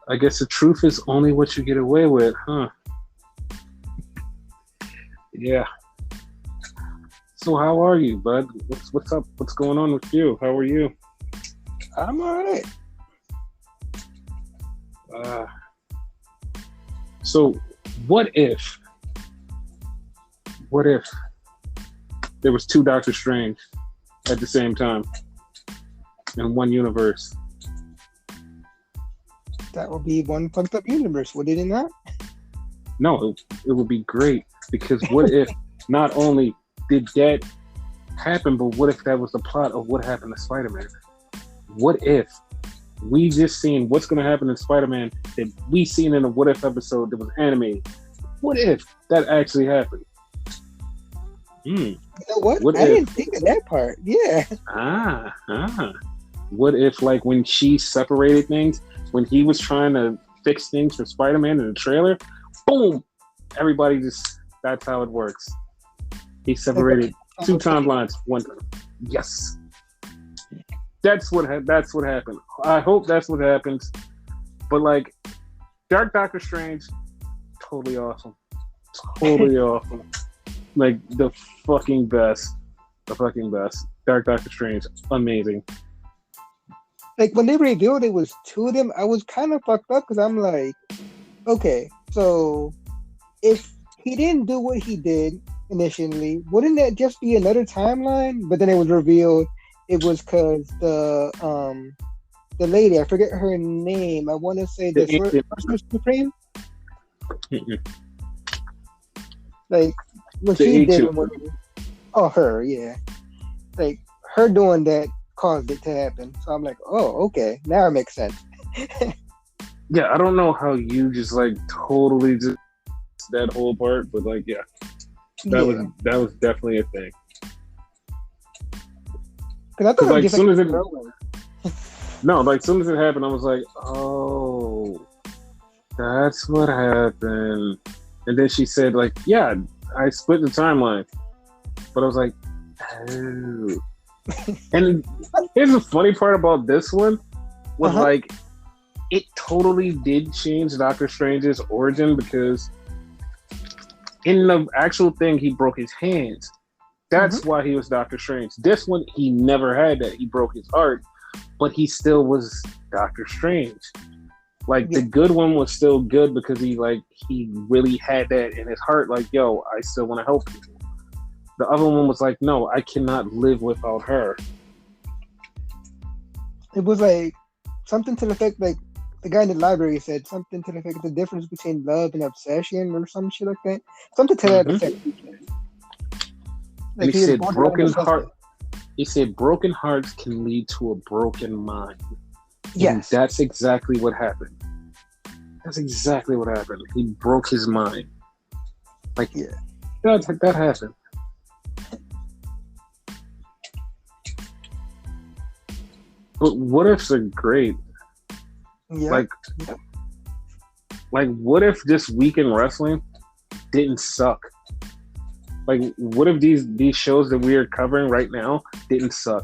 I guess the truth is only what you get away with, huh? Yeah. So how are you, bud? What's up? What's going on with you? How are you? I'm all right. So what if there was two Doctor Strange at the same time in one universe? That would be one fucked up universe, would it not? No, it would be great, because what if not only did that happen, but what if that was the plot of what happened to Spider-Man? What if we just seen what's going to happen in Spider-Man that we seen in a What If episode that was animated? What if that actually happened? You know what? I didn't think of that part. Yeah. What if, like, when she separated things, when he was trying to fix things for Spider-Man in the trailer, boom, everybody just, that's how it works. He separated two timelines, one time. Yes. That's what happened. I hope that's what happens. But, like, Dark Doctor Strange, totally awesome. Totally awesome. Like, the fucking best. The fucking best. Dark Doctor Strange, amazing. Like, when they revealed it was two of them, I was kind of fucked up, because I'm like, okay, so if he didn't do what he did initially, wouldn't that just be another timeline? But then it was revealed it was because the lady, I forget her name, I want to say the Sorcerer Supreme? Like, what she did, her, yeah. Like, her doing that caused it to happen. So I'm like, oh, okay, now it makes sense. Yeah, I don't know how you just, like, totally just that whole part, but, like, yeah. That was definitely a thing. Because I thought, like, soon as it happened, I was like, oh, that's what happened. And then she said, like, yeah, I split the timeline. But I was like, oh. And here's the funny part about this one was, like, it totally did change Doctor Strange's origin, because in the actual thing, he broke his hands. That's why he was Doctor Strange. This one, he never had that. He broke his heart, but he still was Doctor Strange. Like, the good one was still good because he really had that in his heart. Like, yo, I still want to help people. The other one was like, no, I cannot live without her. It was like something to the effect, like the guy in the library said, something to the effect, the difference between love and obsession or some shit like that. Something to that effect. Like, he said broken hearts can lead to a broken mind. Yes. And that's exactly what happened. That's exactly what happened. He broke his mind. Like, yeah, that happened. But what ifs are great. Yeah. Like, what if this week in wrestling didn't suck? Like, what if these shows that we are covering right now didn't suck?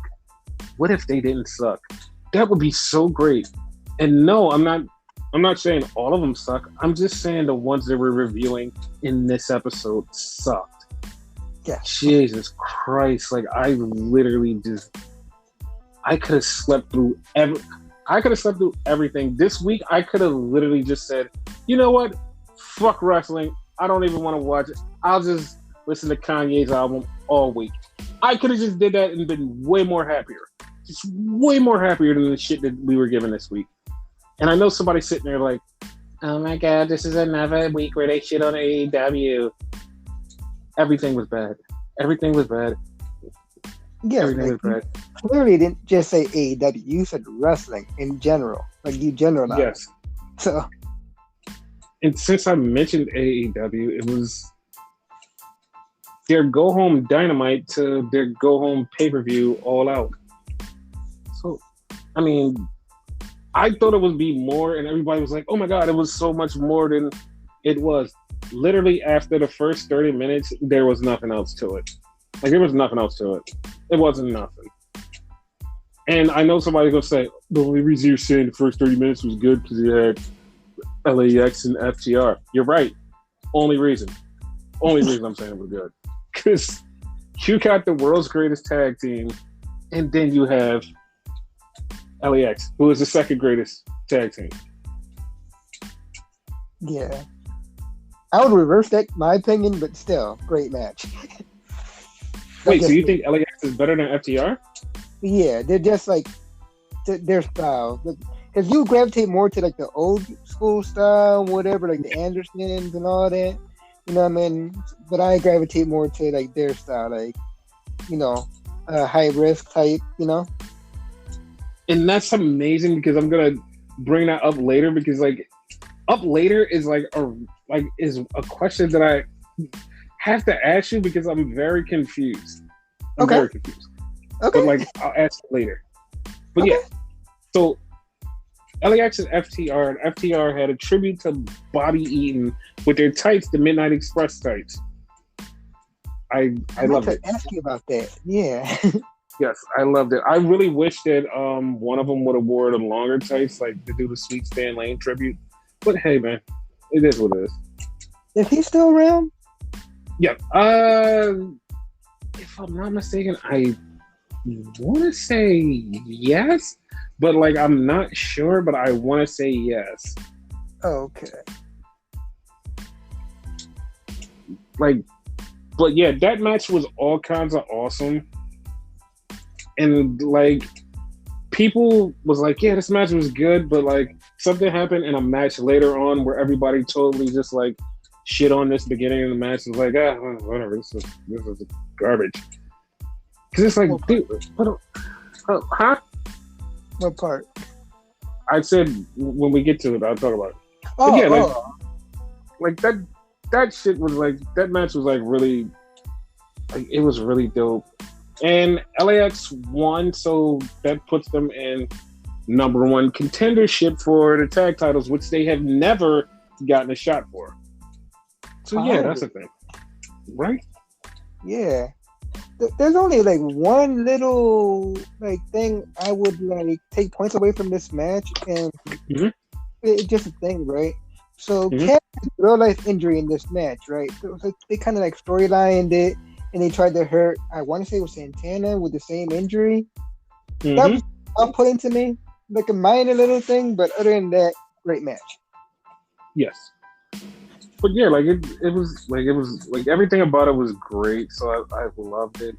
What if they didn't suck? That would be so great. And no, I'm not saying all of them suck. I'm just saying the ones that we're reviewing in this episode sucked. Yeah. Jesus Christ. Like, I literally I could have slept through everything. This week, I could have literally just said, you know what? Fuck wrestling. I don't even want to watch it. I'll just listen to Kanye's album all week. I could have just did that and been way more happier. Just way more happier than the shit that we were given this week. And I know somebody's sitting there like, oh my God, this is another week where they shit on AEW. Everything was bad. Everything was bad. Yeah, everything was bad. Clearly didn't just say AEW. You said wrestling in general. Like, you generalized. Yes. So. And since I mentioned AEW, it was their go-home Dynamite to their go-home pay-per-view All Out. So, I mean, I thought it would be more, and everybody was like, oh my God, it was so much more than it was. Literally, after the first 30 minutes, there was nothing else to it. Like, there was nothing else to it. It wasn't nothing. And I know somebody's going to say, the only reason you're saying the first 30 minutes was good because you had LAX and FTR. You're right. Only reason. Only reason I'm saying it was good. Because you got the world's greatest tag team, and then you have LAX, who is the second greatest tag team. Yeah. I would reverse that, my opinion, but still, great match. Wait, so you think LAX is better than FTR? Yeah, they're just like their style. Because you gravitate more to like the old school style, whatever, like the Andersons and all that. You know what I mean? But I gravitate more to like their style, like, you know, high risk type, you know? And that's amazing because I'm gonna bring that up later because like up later is is a question that I have to ask you because I'm very confused. I'm very confused. Okay. But like I'll ask it later. But yeah. So LAX and FTR had a tribute to Bobby Eaton with their tights, the Midnight Express tights. I loved it. Ask you about that. Yeah. Yes, I loved it. I really wish that one of them would have wore the longer tights, like to do the Sweet Stan Lane tribute. But hey, man, it is what it is. Is he still around? Yeah. If I'm not mistaken, I want to say yes, but like I'm not sure. But I want to say yes. Okay. Like, but yeah, that match was all kinds of awesome. And like people was like, yeah, this match was good, but like something happened in a match later on where everybody totally just like shit on this beginning of the match. It was like, whatever, this is garbage. Because it's like, dude, huh? What part? I said when we get to it, I'll talk about it. But yeah, like that shit was like, that match was like really, like it was really dope. And LAX won, so that puts them in number one contendership for the tag titles, which they have never gotten a shot for. So yeah, that's the thing, right? Yeah. There's only like one little like thing I would like take points away from this match, and it's just a thing, right? So Cat had a real life injury in this match, right? So it was like they kind of like storylined it, and they tried to hurt. I want to say it was Santana with the same injury. That was off-putting to me, like a minor little thing, but other than that, great match. Yes. But yeah, like it was like everything about it was great, so I loved it.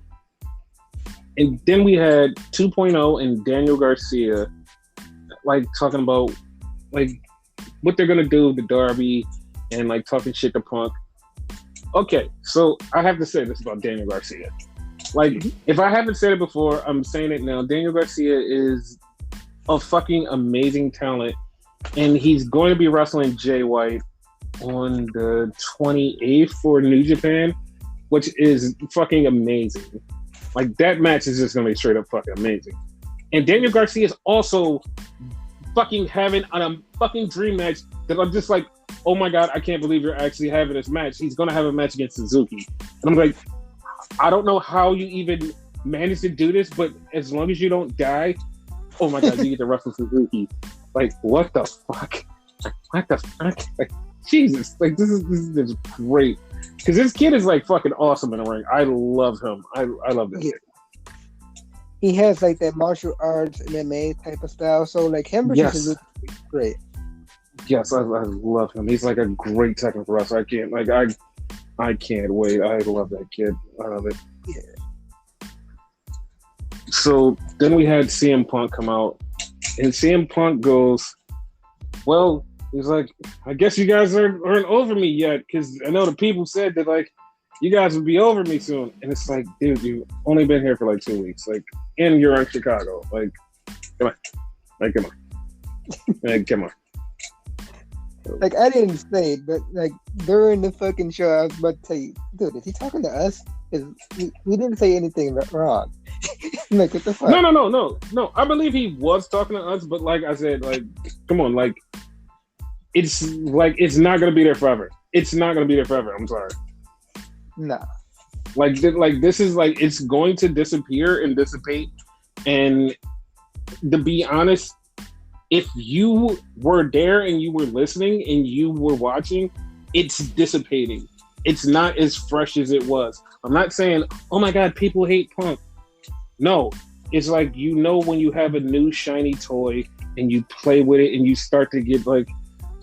And then we had 2.0 and Daniel Garcia, like talking about like what they're gonna do with the Derby and like talking shit to Punk. Okay, so I have to say this about Daniel Garcia. Like, if I haven't said it before, I'm saying it now. Daniel Garcia is a fucking amazing talent, and he's going to be wrestling Jay White on the 28th for New Japan, which is fucking amazing. Like, that match is just going to be straight up fucking amazing. And Daniel Garcia is also fucking having a fucking dream match that I'm just like, oh my God, I can't believe you're actually having this match. He's going to have a match against Suzuki. And I'm like, I don't know how you even managed to do this, but as long as you don't die, oh my God, you get to wrestle Suzuki. Like, what the fuck? Like, what the fuck? Like, Jesus. Like, this is great. Because this kid is like fucking awesome in the ring. I love him. I love this kid. He has like that martial arts MMA type of style. So like him versus Suzuki is great. Yes, I love him. He's like a great technical wrestler. I can't wait. I love that kid. I love it. Yeah. So then we had CM Punk come out, and CM Punk goes, well, he's like, I guess you guys aren't over me yet, because I know the people said that like you guys would be over me soon. And it's like, dude, you've only been here for like 2 weeks. Like, and you're in Chicago. Like, come on. Like, come on. Like, come on. Like, I didn't say it, but like during the fucking show, I was about to tell you, dude, is he talking to us? Because we didn't say anything wrong. Like, what the fuck? No. I believe he was talking to us, but like I said, like, come on, like, it's not gonna be there forever. It's not gonna be there forever. I'm sorry. Nah. Like this is like, it's going to disappear and dissipate. And to be honest, if you were there and you were listening and you were watching, it's dissipating. It's not as fresh as it was. I'm not saying, oh my God, people hate Punk. No, it's like, you know, when you have a new shiny toy and you play with it and you start to get like,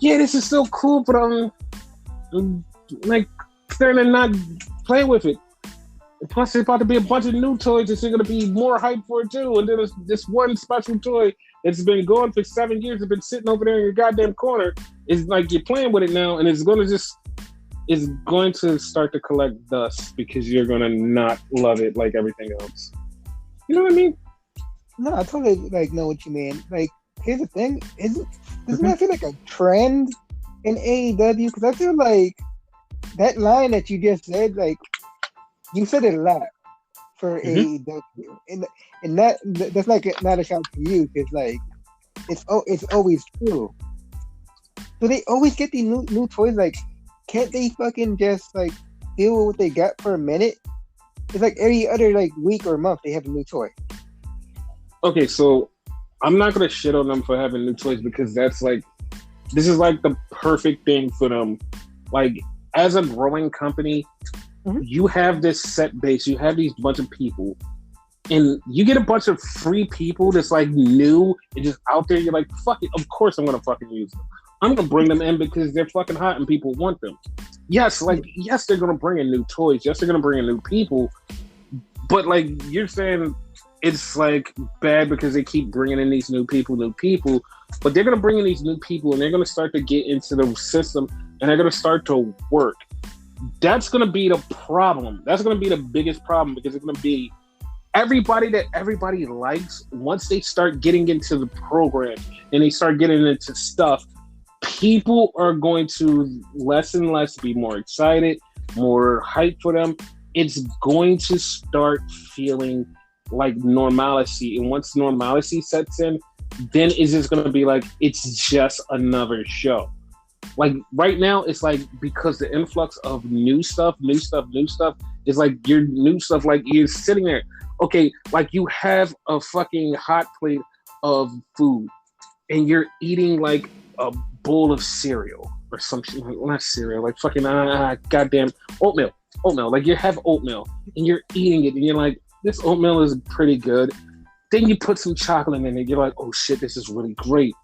yeah, this is still cool, but I'm like starting to not play with it. Plus, there's about to be a bunch of new toys that's going to be more hype for it too. And then there's this one special toy that's been going for 7 years, it's been sitting over there in your goddamn corner. It's like you're playing with it now, and it's going to start to collect dust because you're going to not love it like everything else. You know what I mean? No, I totally know what you mean. Like, here's the thing: doesn't that feel like a trend in AEW? Because I feel like that line that you just said, like, you said it a lot for AEW, and that's like not a shout to you, because like it's always true. So they always get these new toys. Like, can't they fucking just like deal with what they got for a minute? It's like every other like week or month they have a new toy. Okay, so I'm not gonna shit on them for having new toys, because this is like the perfect thing for them. Like, as a growing company, you have this set base, you have these bunch of people, and you get a bunch of free people that's like new and just out there. You're like, fuck it, of course I'm gonna fucking use them. I'm gonna bring them in because they're fucking hot and people want them. Yes, they're gonna bring in new toys. Yes, they're gonna bring in new people. But like you're saying, it's like bad because they keep bringing in these new people. But they're gonna bring in these new people and they're gonna start to get into the system and they're gonna start to work. That's gonna be the problem. That's gonna be the biggest problem, because it's gonna be everybody that everybody likes. Once they start getting into the program and they start getting into stuff, people are going to less and less be more excited, more hype for them. It's going to start feeling like normalcy. And once normalcy sets in, then it's just going to be like, it's just another show. Like right now, it's like, because the influx of new stuff is like your new stuff, like you're sitting there. Okay, like you have a fucking hot plate of food and you're eating like a bowl of cereal or something, not cereal, like fucking goddamn oatmeal. Like you have oatmeal and you're eating it and you're like, this oatmeal is pretty good. Then you put some chocolate in it, you're like, oh shit, this is really great.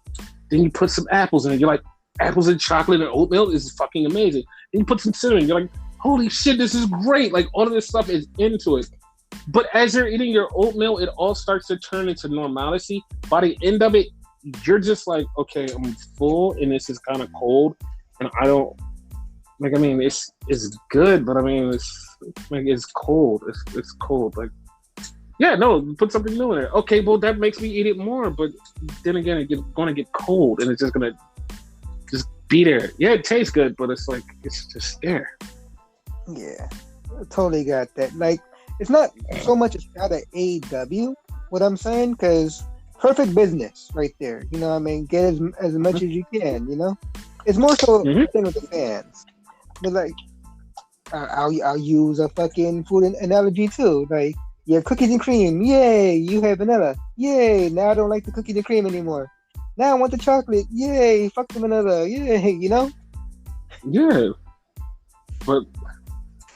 Then you put some apples in it, you're like, apples and chocolate and oatmeal is fucking amazing. Then you put some cinnamon, you're like, holy shit, this is great. Like all of this stuff is into it. But as you're eating your oatmeal, it all starts to turn into normalcy. By the end of it, you're just like, okay, I'm full and this is kind of cold and I don't like, I mean, it's good, but I mean, it's like, it's cold. It's cold. Like, yeah, no, put something new in there. Okay, well, that makes me eat it more, but then again, it's going to get cold and it's just going to just be there. Yeah, it tastes good, but it's like, it's just there. Yeah, I totally got that. Like, it's not so much out of AEW, what I'm saying, because perfect business right there. You know what I mean? Get as much as you can, you know? It's more so a thing with the fans. But like, I'll use a fucking food analogy too. Like, you have cookies and cream. Yay, you have vanilla. Yay, now I don't like the cookies and cream anymore. Now I want the chocolate. Yay, fuck the vanilla. Yay, you know? Yeah. But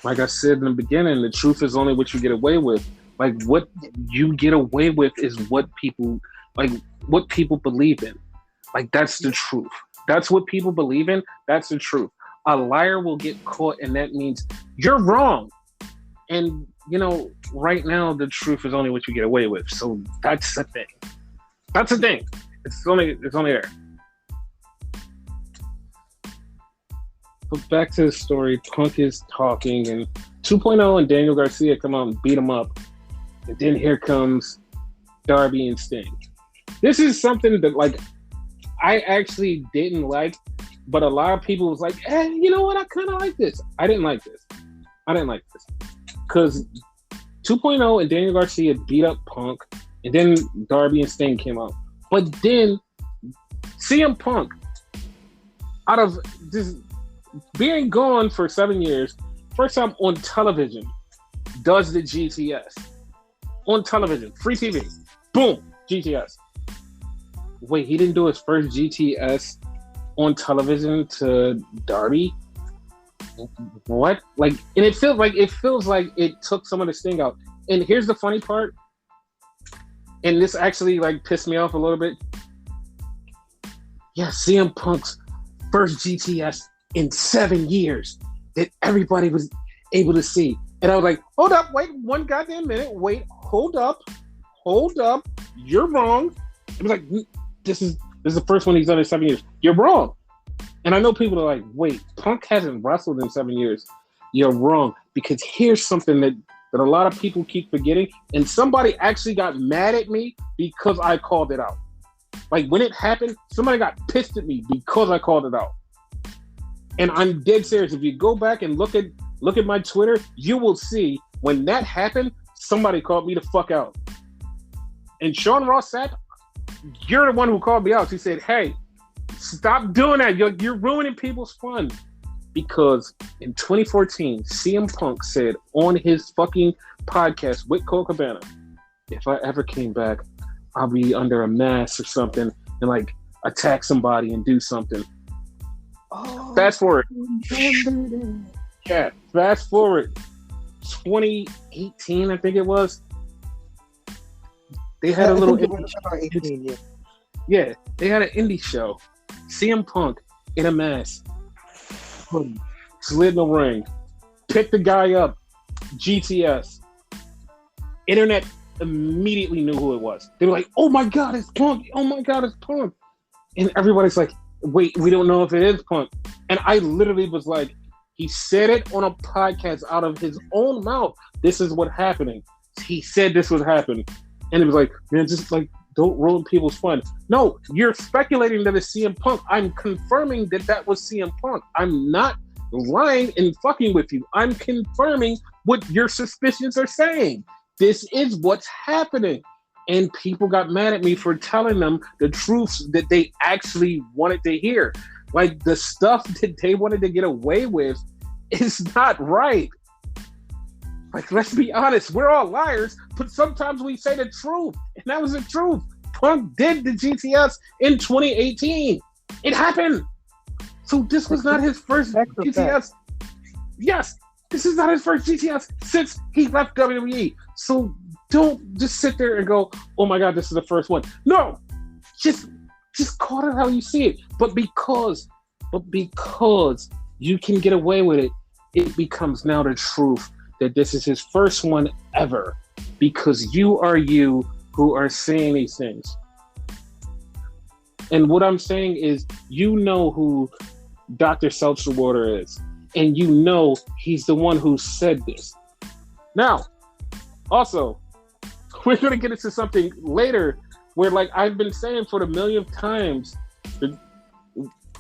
like I said in the beginning, the truth is only what you get away with. Like, what you get away with is what people believe in. Like, that's the truth. That's what people believe in. That's the truth. A liar will get caught, and that means you're wrong. And, you know, right now, the truth is only what you get away with. So that's the thing. That's the thing. It's only there. But back to the story. Punk is talking, and 2.0 and Daniel Garcia come out and beat him up. And then here comes Darby and Sting. This is something that, like, I actually didn't like, but a lot of people was like, hey, you know what? I kind of like this. I didn't like this. Because 2.0 and Daniel Garcia beat up Punk, and then Darby and Sting came out. But then CM Punk, out of just being gone for 7 years, first time on television, does the GTS. On television, free TV. Boom, GTS. wait, he didn't do his first GTS on television to Darby? What? Like, and it feels like it took some of the sting out. And here's the funny part, and this actually like pissed me off a little bit. Yeah, CM Punk's first GTS in 7 years that everybody was able to see. And I was like, hold up, wait one goddamn minute, wait, hold up, you're wrong. It was like, this is the first one he's done in 7 years. You're wrong. And I know people are like, wait, Punk hasn't wrestled in 7 years. You're wrong. Because here's something that a lot of people keep forgetting. And somebody actually got mad at me because I called it out. Like, when it happened, somebody got pissed at me because I called it out. And I'm dead serious. If you go back and look at my Twitter, you will see when that happened, somebody called me the fuck out. And Sean Ross Sapp, you're the one who called me out. He said, hey, stop doing that. You're ruining people's fun. Because in 2014, CM Punk said on his fucking podcast with Cole Cabana, if I ever came back, I'll be under a mask or something and like attack somebody and do something. Oh, fast forward. Yeah, fast forward. 2018, I think it was. They had a little indie, yeah, they had an indie show. CM Punk in a mask, slid in the ring, picked the guy up, GTS. Internet immediately knew who it was. They were like, "Oh my God, it's Punk! Oh my God, it's Punk!" And everybody's like, "Wait, we don't know if it is Punk." And I literally was like, he said it on a podcast out of his own mouth. This is what's happening. He said this would happen. And it was like, man, just like, don't ruin people's fun. No, you're speculating that it's CM Punk. I'm confirming that was CM Punk. I'm not lying and fucking with you. I'm confirming what your suspicions are saying. This is what's happening. And people got mad at me for telling them the truths that they actually wanted to hear. Like, the stuff that they wanted to get away with is not right. Like, let's be honest, we're all liars, but sometimes we say the truth, and that was the truth. Punk did the GTS in 2018. It happened. So this was not his first GTS. Yes, this is not his first GTS since he left WWE. So don't just sit there and go, oh my God, this is the first one. No, just call it how you see it. But because you can get away with it, it becomes now the truth that this is his first one ever, because you are you who are saying these things. And what I'm saying is, you know who Dr. Seltzerwater is, and you know he's the one who said this. Now, also, we're going to get into something later where, like I've been saying for the millionth times,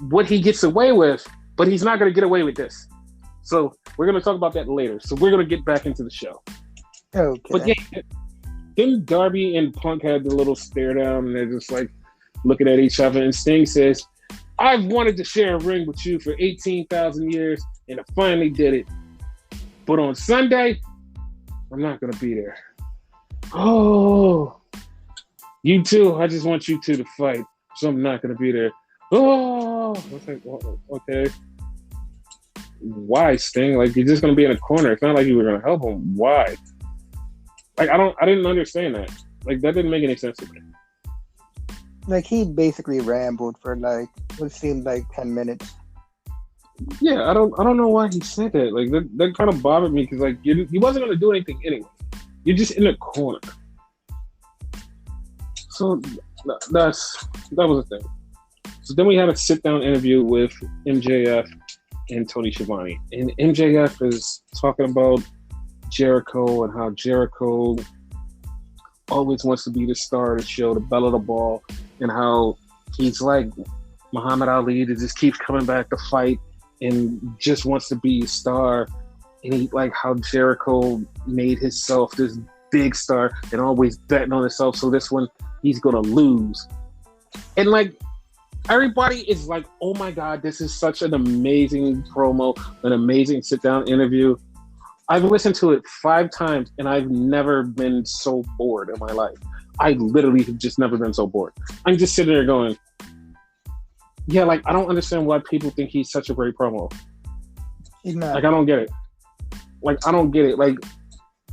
what he gets away with, but he's not going to get away with this. So we're going to talk about that later. So we're going to get back into the show. Okay. But yeah, then Darby and Punk had the little stare down, and they're just like looking at each other. And Sting says, I've wanted to share a ring with you for 18,000 years, and I finally did it. But on Sunday, I'm not going to be there. Oh, you too. I just want you two to fight, so I'm not going to be there. Oh, I was like, okay. Why, Sting? Like, you're just going to be in a corner. It's not like you were going to help him. Why? Like, I didn't understand that. Like, that didn't make any sense to me. Like, he basically rambled for like what seemed like 10 minutes. Yeah, I don't know why he said that. Like, that kind of bothered me because, like, he wasn't going to do anything anyway. You're just in a corner. So that was the thing. So then we had a sit-down interview with MJF and Tony Schiavone. And MJF is talking about Jericho and how Jericho always wants to be the star of the show, the belle of the ball, and how he's like Muhammad Ali that just keeps coming back to fight and just wants to be a star. And he like how Jericho made himself this big star and always betting on himself. So this one he's gonna lose. And like everybody is like, oh my God, this is such an amazing promo, an amazing sit-down interview. I've listened to it 5 times and I've never been so bored in my life. I literally have just never been so bored. I'm just sitting there going, yeah, like, I don't understand why people think he's such a great promo. He's not. Like, I don't get it. Like, I don't get it. Like,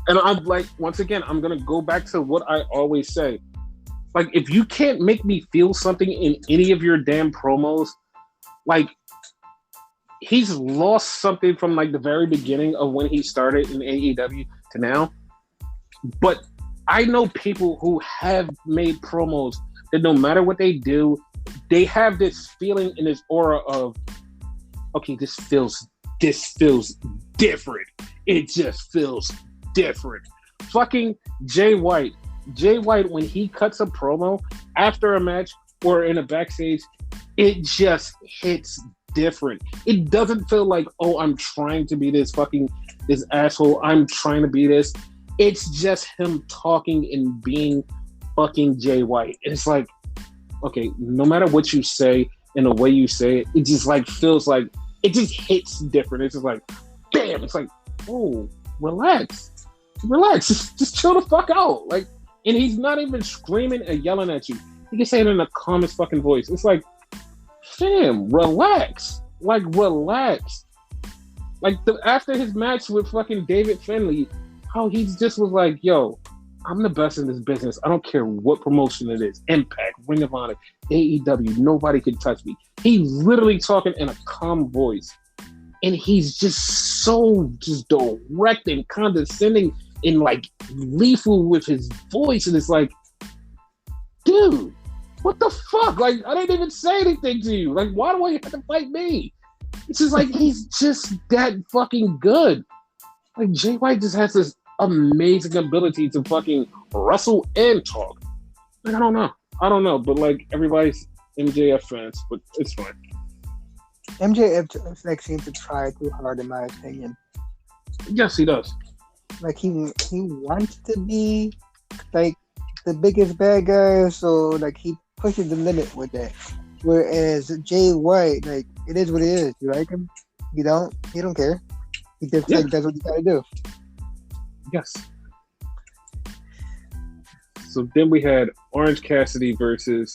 and I'm like, once again, I'm going to go back to what I always say. Like, if you can't make me feel something in any of your damn promos, like, he's lost something from, like, the very beginning of when he started in AEW to now. But I know people who have made promos that no matter what they do, they have this feeling in this aura of, okay, this feels different. It just feels different. Fucking Jay White. Jay White, when he cuts a promo after a match or in a backstage, it just hits different. It doesn't feel like, oh, I'm trying to be this asshole. I'm trying to be this. It's just him talking and being fucking Jay White. And it's like, okay, no matter what you say and the way you say it, it just like feels like it just hits different. It's just like, damn. It's like, oh, relax, just chill the fuck out. Like, and he's not even screaming and yelling at you. He can say it in the calmest fucking voice. It's like, fam, relax. Like, relax. Like, after his match with fucking David Finlay, how he just was like, yo, I'm the best in this business. I don't care what promotion it is. Impact, Ring of Honor, AEW, nobody can touch me. He's literally talking in a calm voice. And he's just so just direct and condescending and like lethal with his voice. And it's like, dude, what the fuck? Like, I didn't even say anything to you. Like, why do I have to fight me? It's just like, he's just that fucking good. Like, Jay White just has this amazing ability to fucking wrestle and talk. Like, I don't know, but like, everybody's MJF fans, but it's fine. MJF like seems to try too hard, in my opinion. Yes, he does. Like, he wants to be like the biggest bad guy, so like he pushes the limit with that. Whereas Jay White, like, it is what it is. You like him? You don't? He don't care. He just like that's what you gotta do. Yes. So then we had Orange Cassidy versus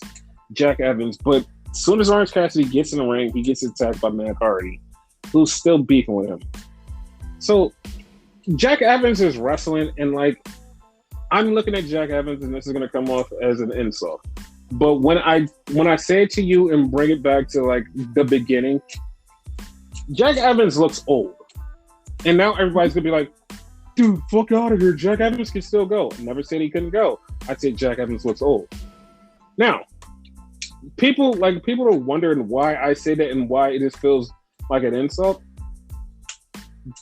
Jack Evans, but as soon as Orange Cassidy gets in the ring, he gets attacked by Matt Hardy, who's still beefing with him. So Jack Evans is wrestling, and like, I'm looking at Jack Evans, and this is gonna come off as an insult. But when I say it to you and bring it back to like the beginning, Jack Evans looks old. And now everybody's gonna be like, dude, fuck out of here. Jack Evans can still go. I never said he couldn't go. I said Jack Evans looks old. Now, people are wondering why I say that and why it just feels like an insult.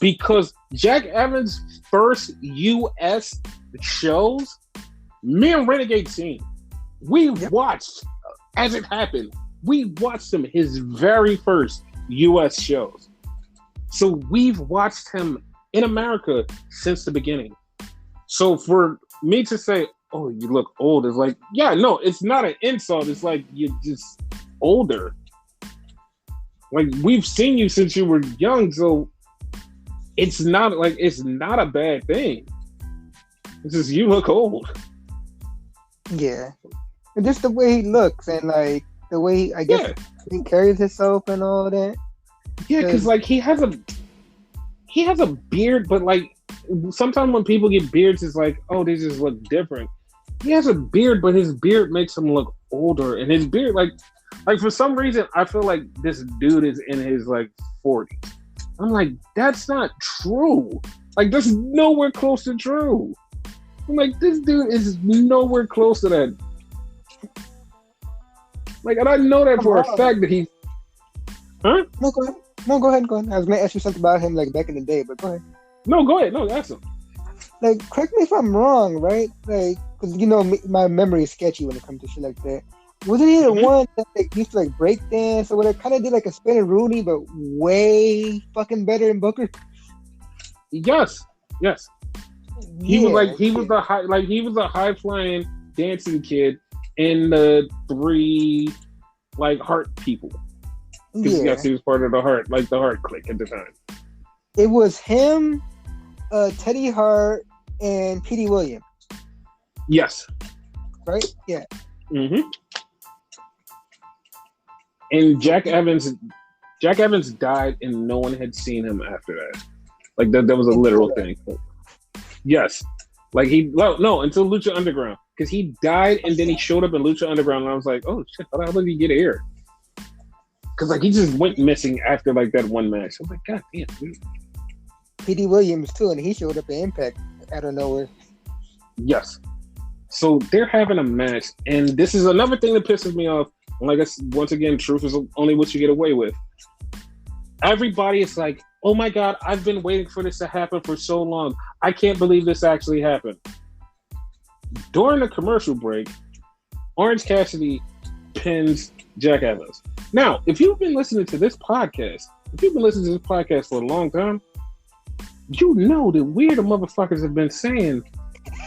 Because Jack Evans' first US shows, me and Renegade seen. We watched as it happened. We watched him his very first US shows. So we've watched him in America since the beginning. So for me to say, oh, you look old, is like, yeah, no, it's not an insult. It's like, you're just older. Like, we've seen you since you were young, so it's not a bad thing. It's just, you look old. Yeah. And just the way he looks and like the way he carries himself and all that. Yeah, because like he has a beard, but like sometimes when people get beards, it's like, oh, they just look different. He has a beard, but his beard makes him look older, and his beard, like for some reason, I feel like this dude is in his like 40s. I'm like, that's not true. Like, that's nowhere close to true. I'm like, this dude is nowhere close to that. Like, and I know that for a fact that he's. Huh? No, go ahead. No, go ahead. I was going to ask you something about him, like, back in the day, but go ahead. No, go ahead. No, ask him. Like, correct me if I'm wrong, right? Like, because, you know, my memory is sketchy when it comes to shit like that. Wasn't he the one that like, used to, like, break dance or whatever? Kind of did, like, a spinning Rooney, but way fucking better than Booker? Yes. He was a high flying dancing kid in the three, like, Heart people. Because yes, he was part of the Heart clique at the time. It was him, Teddy Hart, and Petey Williams. Yes. right? Yeah. Mm-hmm. And Jack Evans died, and no one had seen him after that. Like that was a literal thing. Yes, like no until Lucha Underground, because he died and then he showed up in Lucha Underground, and I was like, oh shit, how the hell did he get here? Because like he just went missing after like that one match. I was like, god damn, dude. P.D. Williams too, and he showed up in Impact out of nowhere. Yes. So they're having a match, and this is another thing that pisses me off. And like I said, once again, truth is only what you get away with. Everybody is like, oh my god, I've been waiting for this to happen for so long. I can't believe this actually happened. During the commercial break, Orange Cassidy pins Jack Evans. Now, if you've been listening to this podcast, for a long time, you know that weird motherfuckers have been saying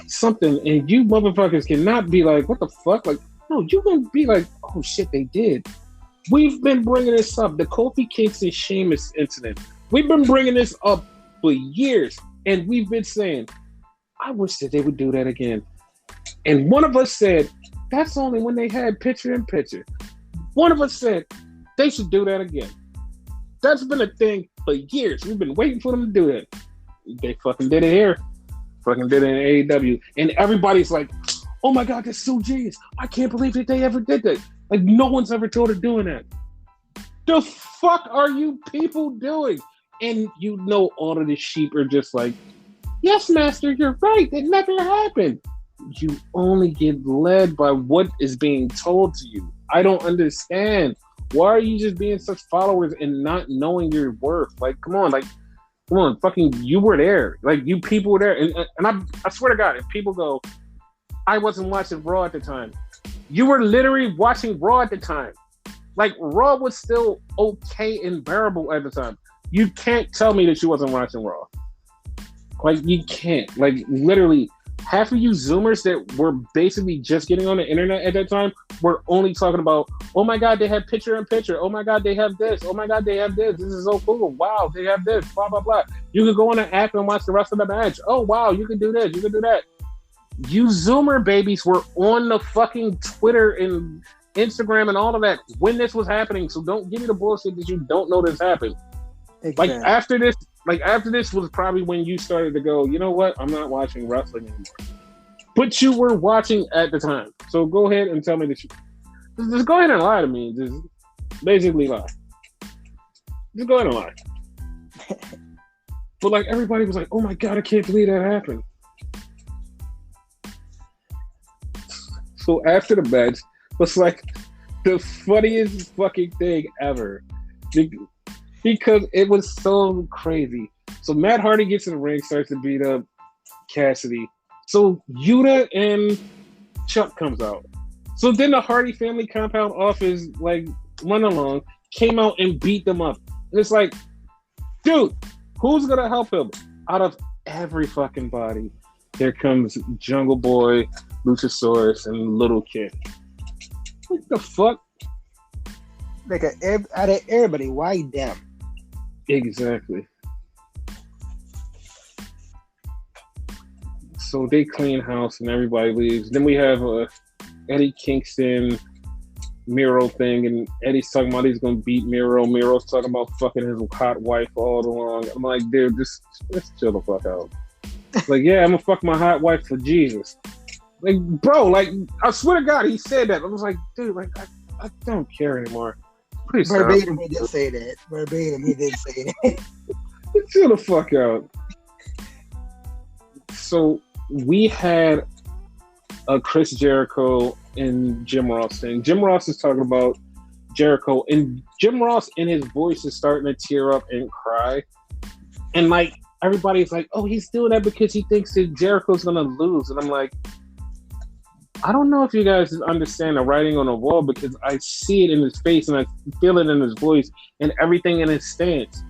something, and you motherfuckers cannot be like, what the fuck? Like, no, you gonna be like, oh shit, they did. We've been bringing this up, the Kofi Kingston Sheamus incident. We've been bringing this up for years, and we've been saying, I wish that they would do that again. And one of us said, that's only when they had picture-in-picture. One of us said, they should do that again. That's been a thing for years. We've been waiting for them to do that. They fucking did it here. Fucking did it in AEW. And everybody's like, oh my god, that's so genius. I can't believe that they ever did that. Like, no one's ever told of doing that. The fuck are you people doing? And you know all of the sheep are just like, yes, master, you're right. That never happened. You only get led by what is being told to you. I don't understand. Why are you just being such followers and not knowing your worth? Like, come on, fucking, you were there. Like, you people were there. And I swear to God, if people go, I wasn't watching Raw at the time. You were literally watching Raw at the time. Like, Raw was still okay and bearable at the time. You can't tell me that you wasn't watching Raw. Like, you can't. Like, literally, half of you Zoomers that were basically just getting on the internet at that time were only talking about, oh my God, they have picture-in-picture. Oh my God, they have this. Oh my God, they have this. This is so cool. Wow, they have this. Blah, blah, blah. You could go on the app and watch the rest of the match. Oh, wow, you can do this. You can do that. You Zoomer babies were on the fucking Twitter and Instagram and all of that when this was happening. So don't give me the bullshit that you don't know this happened. Exactly. After this was probably when you started to go, you know what? I'm not watching wrestling anymore. But you were watching at the time. So go ahead and tell me that just go ahead and lie to me. Just basically lie. Just go ahead and lie. But like everybody was like, oh my God, I can't believe that happened. So after the match was like the funniest fucking thing ever. Because it was so crazy. So Matt Hardy gets in the ring, starts to beat up Cassidy. So Yuta and Chuck comes out. So then the Hardy family compound off his like run along came out and beat them up. And it's like, dude, who's gonna help him? Out of every fucking body, there comes Jungle Boy, Luchasaurus, and Little Kid. What the fuck? Like out of everybody, why them? Exactly. So they clean house and everybody leaves. Then we have a Eddie Kingston Miro thing, and Eddie's talking about he's gonna beat Miro. Miro's talking about fucking his hot wife all along. I'm like, dude, just chill the fuck out. Like, yeah, I'm gonna fuck my hot wife for Jesus. Like, bro, like, I swear to God, he said that. I was like, dude, like, I don't care anymore. Please verbatim, he did say that. Verbatim, he did say that. Chill the fuck out. So we had a Chris Jericho and Jim Ross thing. Jim Ross is talking about Jericho, and Jim Ross in his voice is starting to tear up and cry. And like everybody's like, oh, he's doing that because he thinks that Jericho's gonna lose. And I'm like, I don't know if you guys understand the writing on the wall, because I see it in his face and I feel it in his voice and everything in his stance.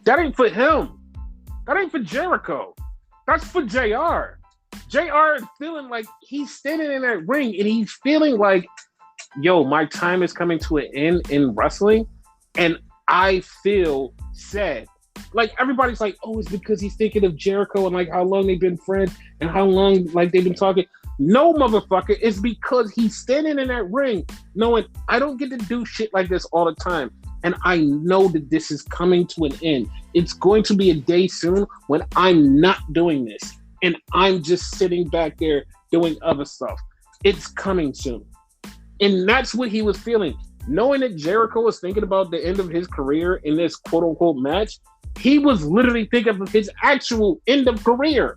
That ain't for him. That ain't for Jericho. That's for JR. JR is feeling like he's standing in that ring and he's feeling like, yo, my time is coming to an end in wrestling and I feel sad. like everybody's like, oh, it's because he's thinking of Jericho and like how long they've been friends and how long like they've been talking. No, motherfucker, it's because he's standing in that ring knowing I don't get to do shit like this all the time. And I know that this is coming to an end. It's going to be a day soon when I'm not doing this. And I'm just sitting back there doing other stuff. It's coming soon. And that's what he was feeling. Knowing that Jericho was thinking about the end of his career in this quote unquote match, he was literally thinking of his actual end of career.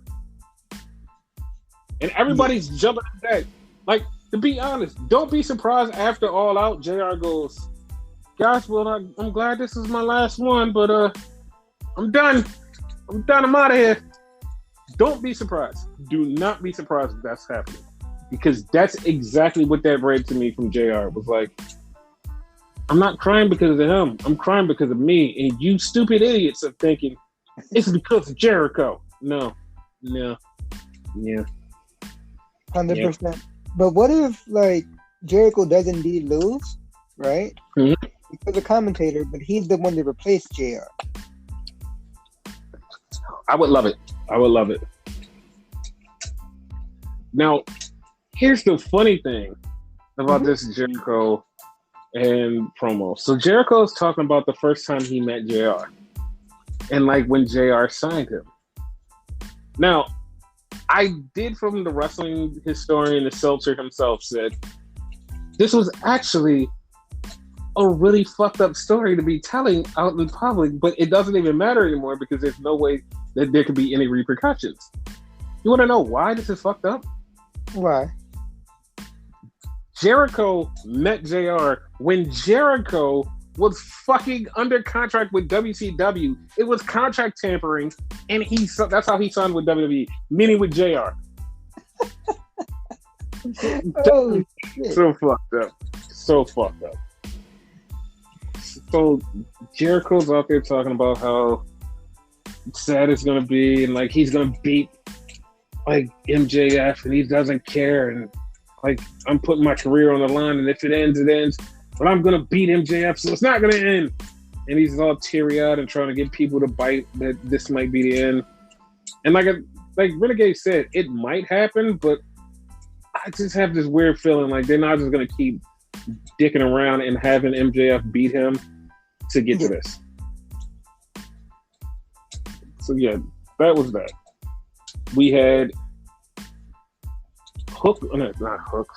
And everybody's jumping at that. Like, to be honest, don't be surprised after All Out, JR goes, guys, well, I'm glad this is my last one, but I'm done. I'm out of here. Don't be surprised. Do not be surprised if that's happening. Because that's exactly what that read to me from JR. It was like, I'm not crying because of him. I'm crying because of me. And you stupid idiots are thinking, it's because of Jericho. No. Yeah. 100%. Yeah. But what if, like, Jericho does indeed lose, right? Mm-hmm. Because the commentator, but he's the one to replace JR. I would love it. Now, here's the funny thing about this Jericho and promo. So Jericho is talking about the first time he met JR and like when JR signed him. Now, I did from the wrestling historian, the Seltzer himself said, this was actually a really fucked up story to be telling out in public, but it doesn't even matter anymore because there's no way that there could be any repercussions. You want to know why this is fucked up? Why? Jericho met JR when Jericho was fucking under contract with WCW. It was contract tampering, and that's how he signed with WWE, meaning with JR. Oh, so fucked up. So Jericho's out there talking about how sad it's gonna be, and like he's gonna beat like MJF, and he doesn't care, and like I'm putting my career on the line, and if it ends, it ends. But I'm gonna beat MJF, so it's not gonna end. And he's all teary-eyed and trying to get people to bite that this might be the end. And like Renegade said, it might happen, but I just have this weird feeling like they're not just gonna keep dicking around and having MJF beat him to get to this. So yeah, that was that. We had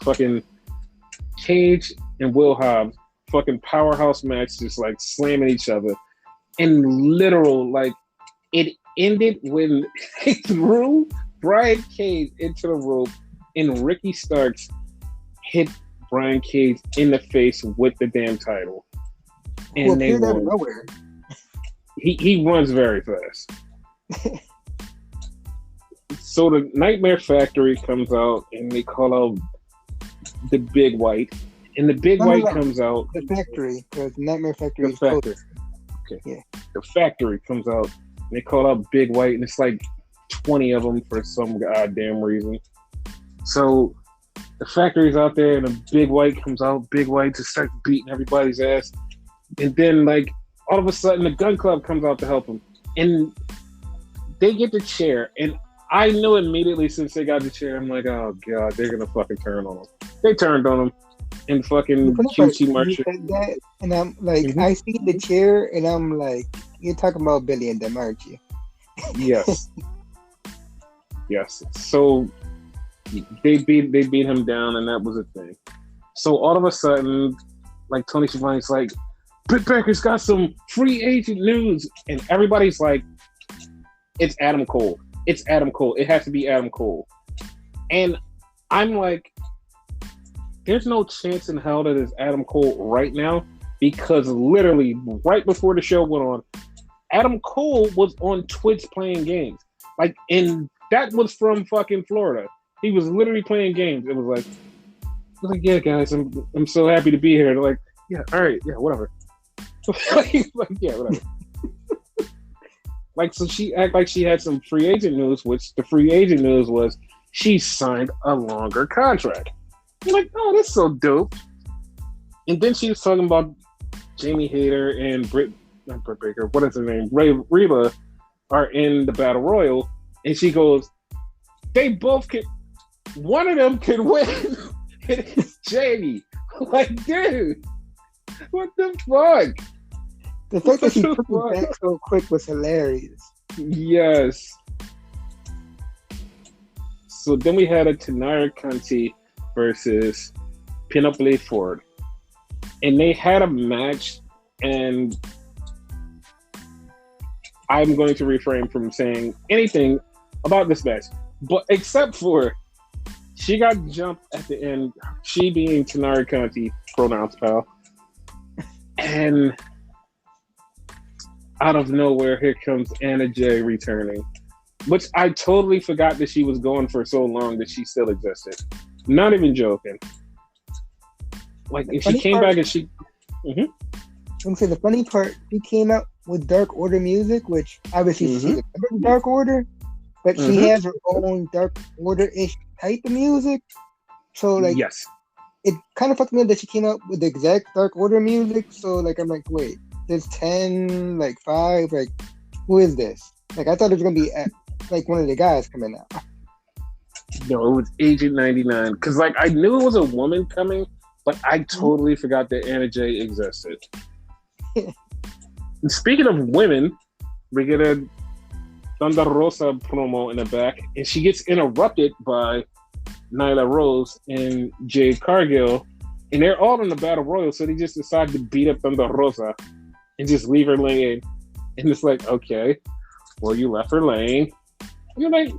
fucking Cage and Will Hobbs, fucking powerhouse match, just like slamming each other. And literal, like, it ended when they threw Brian Cage into the rope and Ricky Starks hit Brian Cage in the face with the damn title. And they won. Nowhere. He runs very fast. So the Nightmare Factory comes out and they call out the Big White. And the Big White comes out. The Factory. The Nightmare Factory. The Factory. Okay. Yeah. The Factory comes out and they call out Big White, and it's like 20 of them for some goddamn reason. So the Factory's out there and the Big White comes out. Big White just starts beating everybody's ass. And then, like, all of a sudden, the Gun Club comes out to help him. And they get the chair. And I knew immediately since they got the chair, I'm like, oh, God, they're going to fucking turn on him. They turned on him. And fucking QT Marshall. And I'm like, I see the chair, and I'm like, you're talking about Billy and them, aren't you? Yes. Yes. So they beat him down, and that was a thing. So all of a sudden, like, Tony Schiavone's like, Britt Baker's got some free agent news, and everybody's like, it's Adam Cole. It's Adam Cole. It has to be Adam Cole. And I'm like, there's no chance in hell that it's Adam Cole right now, because literally right before the show went on, Adam Cole was on Twitch playing games. Like, and that was from fucking Florida. He was literally playing games. It was like, yeah, guys, I'm so happy to be here. They're like, yeah, all right, yeah, whatever. Like, yeah, whatever. Like, so she act like she had some free agent news, which the free agent news was she signed a longer contract. You're like, oh, that's so dope. And then she was talking about Jamie Hayter and not Britt Baker, what is her name? Reba are in the battle royal, and she goes, they both can. One of them can win. It's Jamie. Like, dude, what the fuck? The fact that she took it back so quick was hilarious. Yes. So then we had a Tanara Conti versus Penelope Ford. And they had a match, and I'm going to refrain from saying anything about this match, but except for she got jumped at the end, she being Tanara Conti, pronouns pal, and out of nowhere, here comes Anna Jay returning, which I totally forgot that she was gone for so long that she still existed. Not even joking. Like, if she came back and she... Mm-hmm. I'm going to say the funny part, she came out with Dark Order music, which obviously she's a member of Dark Order, but she has her own Dark Order-ish type of music. So, like, yes, it kind of fucked me up that she came out with the exact Dark Order music. So, like, I'm like, wait, there's 10, like, 5, like, who is this? Like, I thought it was going to be, like, one of the guys coming out. No, it was Agent 99. Because, like, I knew it was a woman coming, but I totally forgot that Anna Jay existed. And speaking of women, we get a Thunder Rosa promo in the back, and she gets interrupted by Nyla Rose and Jade Cargill, and they're all in the Battle Royal, so they just decide to beat up Thunder Rosa and just leave her laying. And it's like, okay, well, you left her laying. And you're like,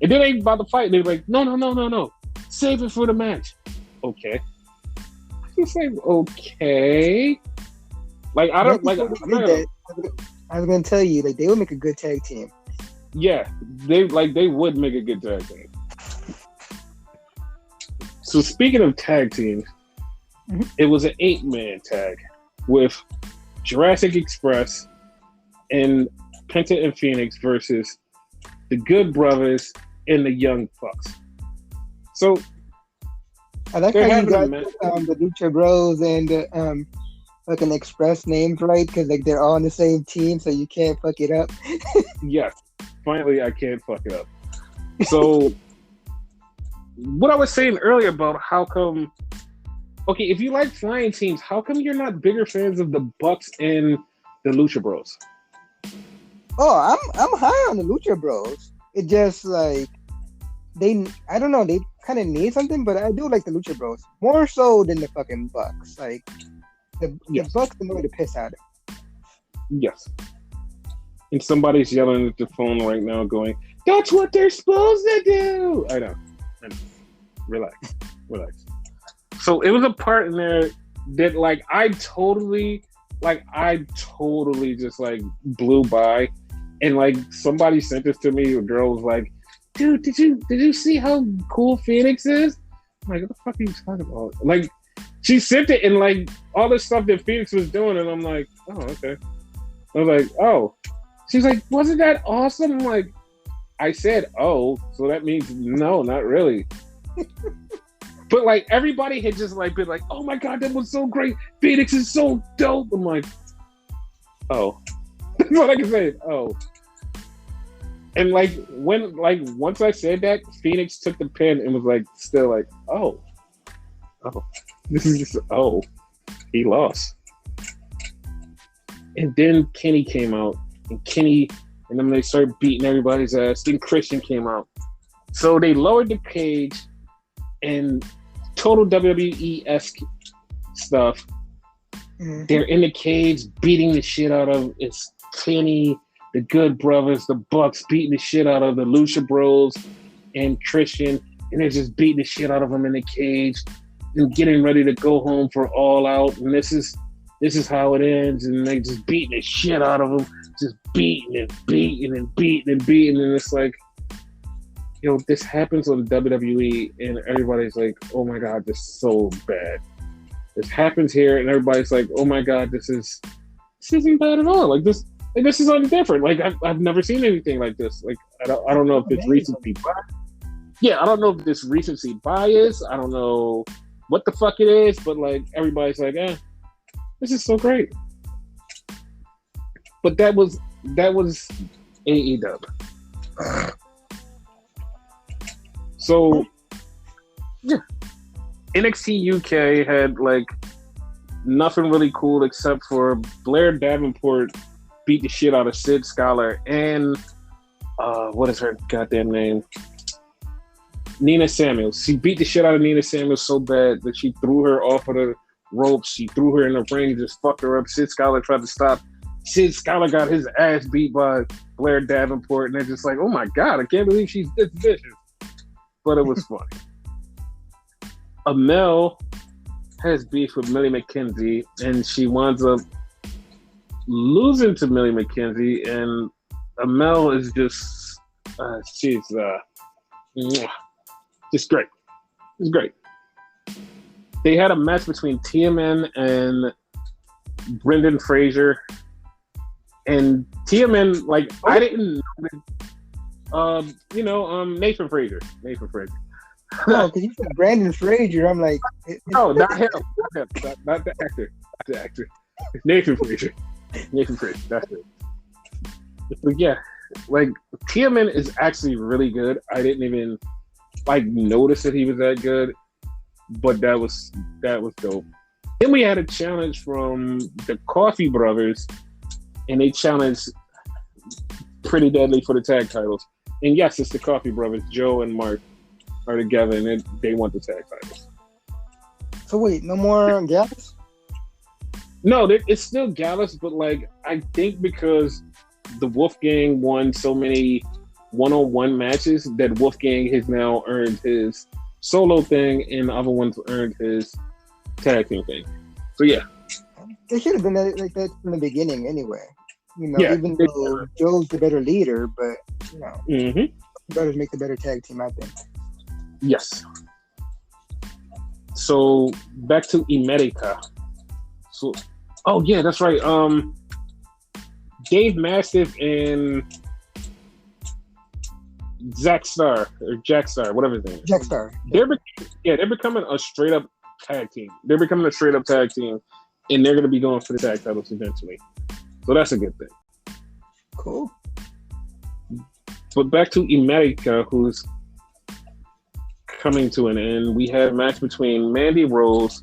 and then they about to fight, and they're like, no, save it for the match. Okay. Just like, okay. Like, I don't like. I was gonna tell you, like, they would make a good tag team. Yeah, they would make a good tag team. So speaking of tag teams, it was an 8-man tag with Jurassic Express and Penta and Phoenix versus the Good Brothers and the Young Bucks. So I like how you got the Lucha Bros and the fucking Express names right, because like they're all on the same team, so you can't fuck it up. Yes, finally I can't fuck it up. So what I was saying earlier about how come, okay, if you like flying teams, how come you're not bigger fans of the Bucks and the Lucha Bros? Oh, I'm high on the Lucha Bros. It just like I don't know, they kind of need something, but I do like the Lucha Bros more so than the fucking Bucks. Like the Bucks annoy the piss out of. Yes. And somebody's yelling at the phone right now, going, "That's what they're supposed to do." I know. Relax. So it was a part in there that like I totally just like blew by, and like somebody sent this to me. A girl was like, "Dude, did you see how cool Phoenix is?" I'm like, what the fuck are you talking about? Like, she sent it and like all this stuff that Phoenix was doing, and I'm like, oh, okay. I was like, oh. She's like, wasn't that awesome? I'm like, I said, oh, so that means no, not really. But like everybody had just like been like, oh my god, that was so great. Phoenix is so dope. I'm like, oh. That's all I can say. Oh. And like once I said that, Phoenix took the pin and was like still like, oh. This is just he lost. And then Kenny came out, and then they started beating everybody's ass. Then Christian came out. So they lowered the cage and total WWE-esque stuff. Mm-hmm. They're in the cage beating the shit out of it's Kenny, the Good Brothers, the Bucks beating the shit out of the Lucha Bros and Christian, and they're just beating the shit out of them in the cage and getting ready to go home for All Out. And this is how it ends, and they just beating the shit out of them, just beating and beating and beating and beating, and it's like, yo, this happens on WWE, and everybody's like, oh my god, this is so bad. This happens here, and everybody's like, oh my god, this isn't bad at all. Like this is something different. Like I've never seen anything like this. Like I don't know if it's recency bias. Yeah, I don't know if this recency bias. I don't know what the fuck it is, but like everybody's like, this is so great. But that was AEW. So yeah, NXT UK had like nothing really cool except for Blair Davenport beat the shit out of Sid Scala and what is her goddamn name? Nina Samuels. She beat the shit out of Nina Samuels so bad that she threw her off of the ropes. She threw her in the ring, just fucked her up. Sid Scala tried to stop. Sid Scala got his ass beat by Blair Davenport, and they're just like, oh my God, I can't believe she's this vicious. But it was funny. Amel has beef with Millie McKenzie, and she winds up losing to Millie McKenzie, and Amel is just, she's just great. It's great. They had a match between TMN and Brendan Fraser. And TMN, like, I didn't know, Nathan Fraser. No, because you said Brandon Fraser. I'm like, no, not him. Not the actor. Not the actor. It's Nathan Fraser. That's it. But yeah, like, TMN is actually really good. I didn't even notice that he was that good, but that was dope. Then we had a challenge from the Coffee Brothers, and they challenged Pretty Deadly for the tag titles. And yes, it's the Coffee Brothers. Joe and Mark are together, and they want the tag titles. So wait, no more Gallus? No, it's still Gallus, but I think because the Wolfgang won so many one-on-one matches that Wolfgang has now earned his solo thing, and the other ones earned his tag team thing. So yeah. They should have been like that from the beginning anyway. Even though Joe's the better leader, but brothers make the better tag team, I think. Yes. So back to America. So, oh yeah, that's right. Dave Mastiff and Jack Star, whatever his name is. Jack Star. They're becoming a straight up tag team. And they're going to be going for the tag titles eventually. So that's a good thing. Cool. But back to America, who's coming to an end. We had a match between Mandy Rose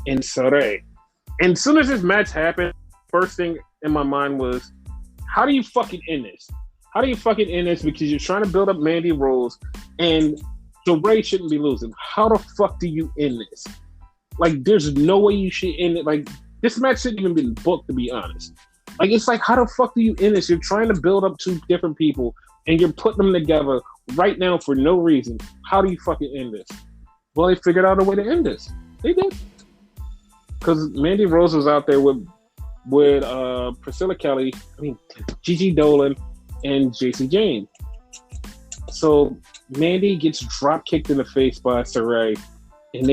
and Saray. And as soon as this match happened, first thing in my mind was, how do you fucking end this? How do you fucking end this? Because you're trying to build up Mandy Rose, and Saray shouldn't be losing. How the fuck do you end this? There's no way you should end it. This match shouldn't even been booked, to be honest. It's how the fuck do you end this? You're trying to build up two different people, and you're putting them together right now for no reason. How do you fucking end this? Well, they figured out a way to end this. They did. Because Mandy Rose was out there with Priscilla Kelly, Gigi Dolan, and JC Jane. So Mandy gets drop kicked in the face by Saray, and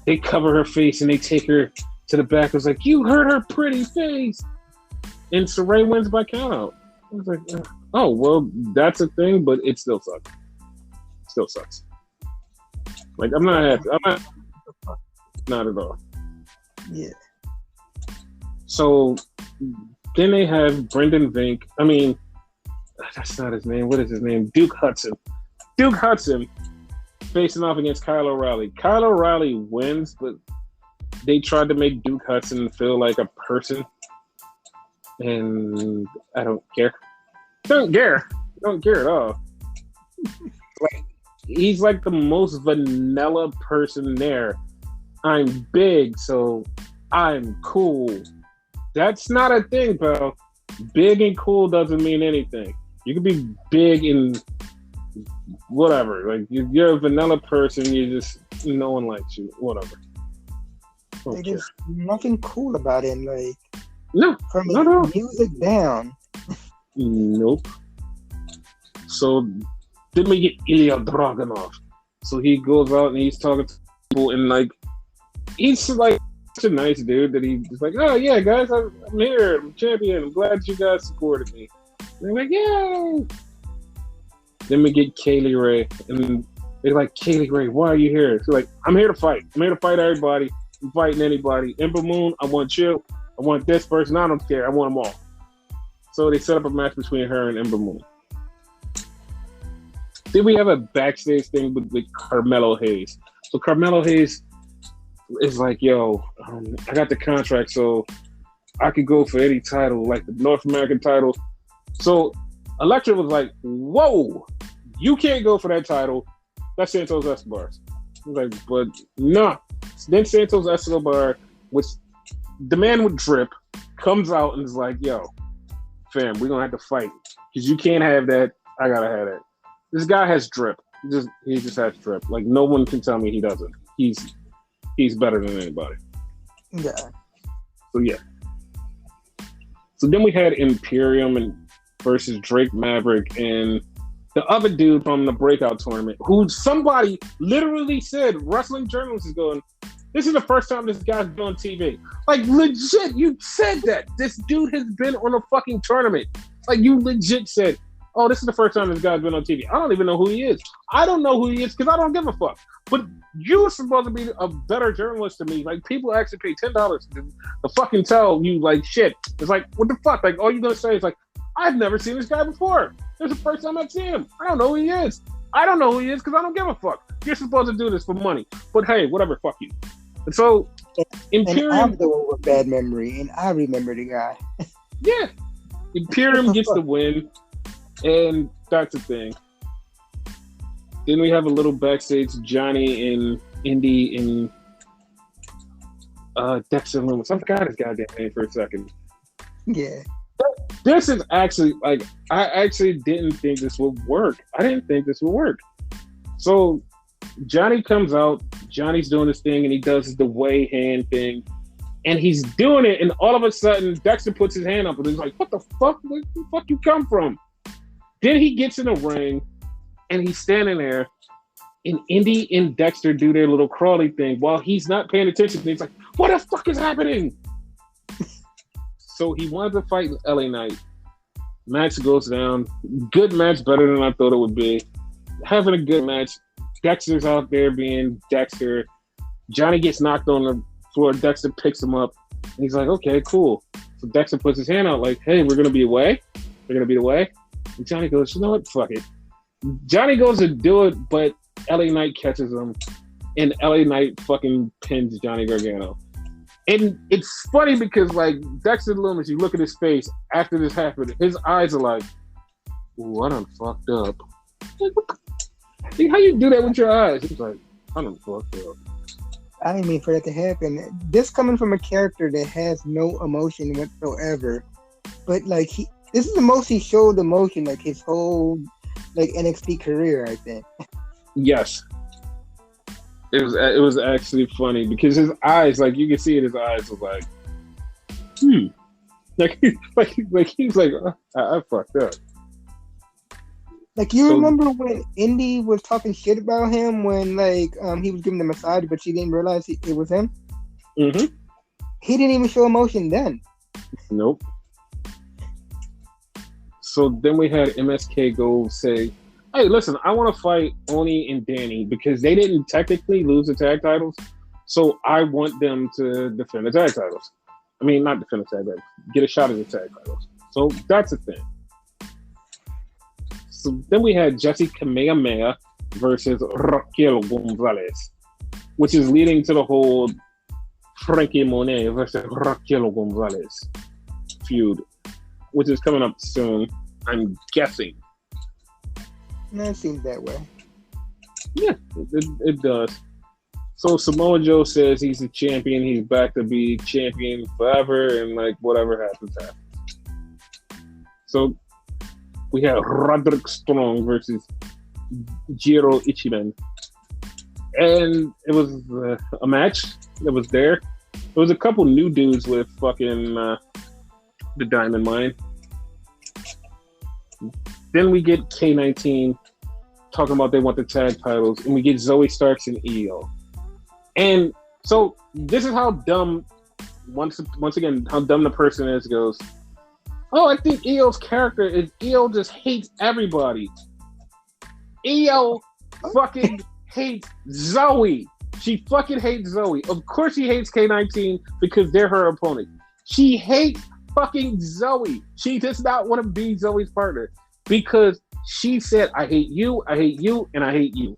they cover her face and they take her to the back. It was like, you hurt her pretty face. And Saray wins by countout. I was like, oh, well, that's a thing, but it still sucks. Still sucks. I'm not happy. Not at all. Yeah. So then they have Brendan Vink. That's not his name. What is his name? Duke Hudson. Duke Hudson facing off against Kyle O'Reilly. Kyle O'Reilly wins, but they tried to make Duke Hudson feel like a person. And I don't care. Don't care at all. He's the most vanilla person there. I'm big, so I'm cool. That's not a thing, pal. Big and cool doesn't mean anything. You can be big and whatever. You're a vanilla person. No one likes you. Whatever. There's nothing cool about him. No, from no. Music down. Nope. So then we get Ilya Dragunov. So he goes out and he's talking to people, and he's such a nice dude that he's oh yeah, guys, I'm here, I'm champion. I'm glad you guys supported me. And they're yay! Then we get Kaylee Ray, and they're Kaylee Ray, why are you here? She's I'm here to fight. I'm here to fight everybody. I'm fighting anybody. Ember Moon, I want you. I want this person. I don't care. I want them all. So they set up a match between her and Ember Moon. Then we have a backstage thing with Carmelo Hayes. So Carmelo Hayes is like, yo, I got the contract, so I could go for any title, like the North American title. So Elektra was like, whoa, you can't go for that title. That's Santos Escobar's. I was like, but nah. Then Santos Escobar, which the man with drip, comes out and is like, yo, fam, we're going to have to fight. Because you can't have that. I got to have that. This guy has drip. He just has drip. Like, no one can tell me he doesn't. He's better than anybody. Yeah. So, yeah. So then we had Imperium versus Drake Maverick and the other dude from the Breakout tournament, who somebody literally said, wrestling journalists is going, this is the first time this guy's been on TV. Like, legit, you said that. This dude has been on a fucking tournament. Like, you legit said, oh, this is the first time this guy's been on TV. I don't even know who he is. I don't know who he is because I don't give a fuck. But you're supposed to be a better journalist than me. Like, people actually pay $10 to fucking tell you, like, shit. It's like, what the fuck? Like, all you're going to say is, like, I've never seen this guy before. This is the first time I've seen him. I don't know who he is. I don't know who he is because I don't give a fuck. You're supposed to do this for money. But hey, whatever, fuck you. And so, Imperium... And I'm the one with bad memory, and I remember the guy. Yeah. Imperium gets the win, and that's the thing. Then we have a little backstage, Johnny and Indy and Dexter Lumis. I forgot his goddamn name for a second. Yeah. This is actually, like, I actually didn't think this would work. I didn't think this would work. So, Johnny comes out, Johnny's doing this thing, and he does the way hand thing, and he's doing it, and all of a sudden, Dexter puts his hand up, and he's like, what the fuck? Where the fuck you come from? Then he gets in the ring, and he's standing there, and Indy and Dexter do their little crawly thing while he's not paying attention. He's like, what the fuck is happening? So he wanted to fight LA Knight. Match goes down. Good match, better than I thought it would be. Having a good match. Dexter's out there being Dexter. Johnny gets knocked on the floor. Dexter picks him up. And he's like, okay, cool. So Dexter puts his hand out like, hey, we're going to be away. We're going to be away. And Johnny goes, you know what? Fuck it. Johnny goes to do it, but LA Knight catches him. And LA Knight fucking pins Johnny Gargano. And it's funny because, like, Dexter Lumis, you look at his face after this happened, his eyes are like, ooh, I done fucked up. Like, how you do that with your eyes? He's like, I done fucked up. I didn't mean for that to happen. This coming from a character that has no emotion whatsoever. But, like, this is the most he showed emotion, like, his whole, like, NXT career, I think. Yes. It was actually funny because his eyes, like, you can see in his eyes, was like, like he's like, I fucked up. Like, you remember when Indy was talking shit about him when, like, he was giving the massage, but she didn't realize it was him? Mm-hmm. He didn't even show emotion then. Nope. So then we had MSK go say, hey, listen, I want to fight Oni and Danny because they didn't technically lose the tag titles, so I want them to defend the tag titles. I mean, not defend the tag titles, get a shot at the tag titles. So that's the thing. So then we had Jesse Kamehameha versus Raquel Gonzalez, which is leading to the whole Frankie Monet versus Raquel Gonzalez feud, which is coming up soon, I'm guessing. It seems that way. Yeah, it does. So Samoa Joe says he's the champion. He's back to be champion forever, and like whatever happens. So we have Roderick Strong versus Jiro Ichiban, and it was a match that was there. There was a couple new dudes with fucking the Diamond Mine. Then we get K19 talking about they want the tag titles, and we get Zoe Starks and Io. And so this is how dumb, once again, how dumb the person is. Goes, oh, I think Io's character is Io just hates everybody. Io fucking hates Zoe. She fucking hates Zoe. Of course she hates K19 because they're her opponent. She hates fucking Zoe. She does not want to be Zoe's partner because she said, I hate you, and I hate you.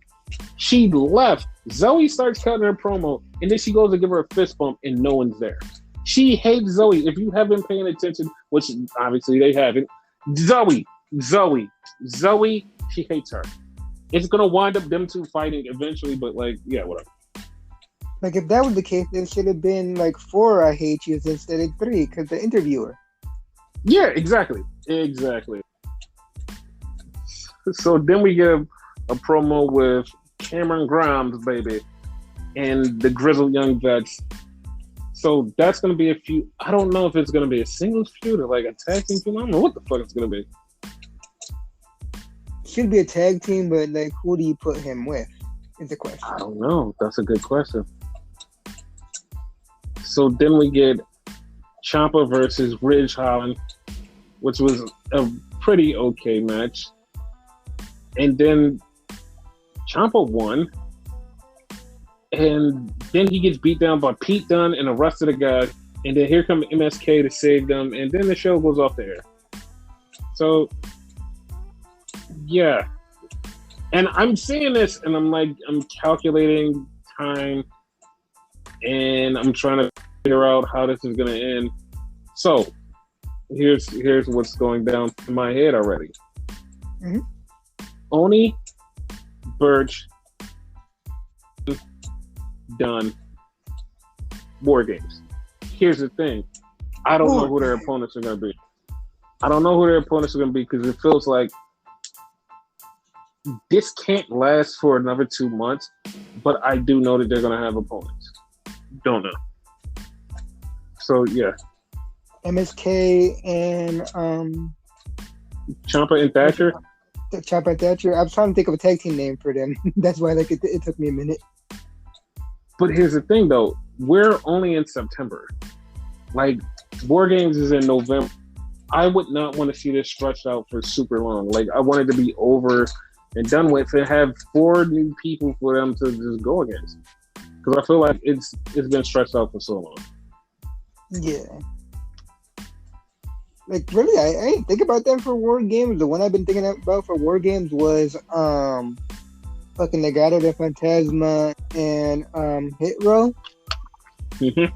She left. Zoe starts cutting her promo, and then she goes to give her a fist bump, and no one's there. She hates Zoe. If you haven't been paying attention, which obviously they haven't, Zoe, she hates her. It's gonna wind up them two fighting eventually, but like, yeah, whatever. Like, if that was the case, there should have been like 4 I hate yous instead of 3, because the interviewer. Yeah, exactly. So then we get a promo with Cameron Grimes, baby, and the Grizzled Young Vets. So that's going to be a feud. I don't know if it's going to be a singles feud or like a tag team feud. I don't know what the fuck it's going to be. Should be a tag team, but like, who do you put him with? Is the question. I don't know. That's a good question. So then we get Ciampa versus Ridge Holland, which was a pretty okay match. And then Ciampa won. And then he gets beat down by Pete Dunne and the rest of the guys. And then here comes MSK to save them. And then the show goes off the air. So, yeah. And I'm seeing this and I'm calculating time. And I'm trying to figure out how this is going to end. So, here's what's going down in my head already. Mm-hmm. Oni, Birch, Dunne, War Games. Here's the thing. I don't know who their opponents are going to be. Because it feels like this can't last for another 2 months, but I do know that they're going to have opponents. Don't know. So, yeah. MSK and Ciampa and Thatcher? Ciampa and Thatcher. I was trying to think of a tag team name for them. That's why it took me a minute. But here's the thing, though. We're only in September. Like, War Games is in November. I would not want to see this stretched out for super long. Like, I want it to be over and done with and have 4 new people for them to just go against. Because I feel like it's been stretched out for so long. Yeah. Like, really, I didn't think about them for War Games. The one I've been thinking about for War Games was fucking Legado de Fantasma and Hit Row. Mm-hmm.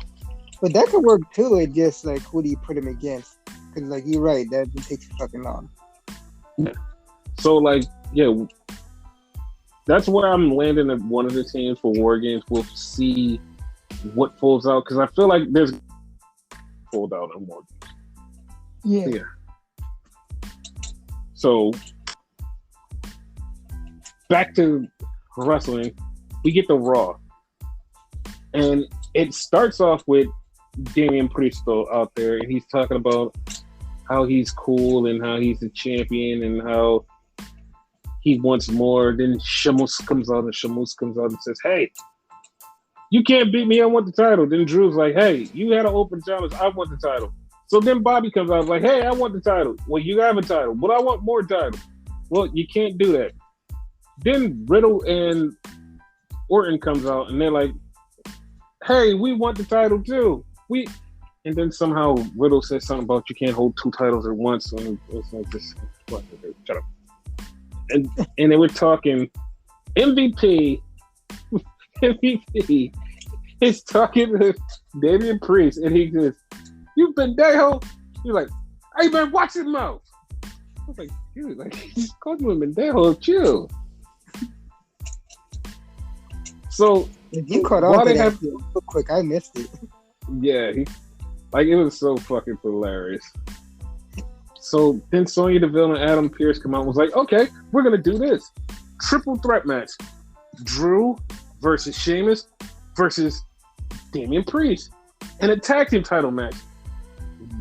But that could work too. It just, like, who do you put him against? Because, like, you're right. That takes fucking long. Yeah. So, like, yeah, that's where I'm landing at one of the teams for War Games. We'll see what folds out. Because I feel like there's fold out on War Games. Yeah. So, back to wrestling, we get the Raw. And it starts off with Damian Priest out there, and he's talking about how he's cool and how he's the champion and how he wants more. Then Shamus comes out and says, hey, you can't beat me, I want the title. Then Drew's like, hey, you had an open challenge, I want the title. So then Bobby comes out like, hey, I want the title. Well, you have a title, but I want more titles. Well, you can't do that. Then Riddle and Orton comes out and they're like, hey, we want the title too. And then somehow Riddle says something about you can't hold 2 titles at once. And it's like this. Shut up. And then we're talking MVP. MVP is talking to Damian Priest, and he goes, "You've been Dejo." He's like, "Hey man, watch your mouth." I was like, dude, like he's called you a Mendejo, chill. So you caught on to that real quick. I missed it. Yeah, it was so fucking hilarious. So then Sonya Deville and Adam Pearce come out and was like, okay, we're gonna do this. Triple threat match. Drew versus Sheamus versus Damian Priest. And a tag team title match.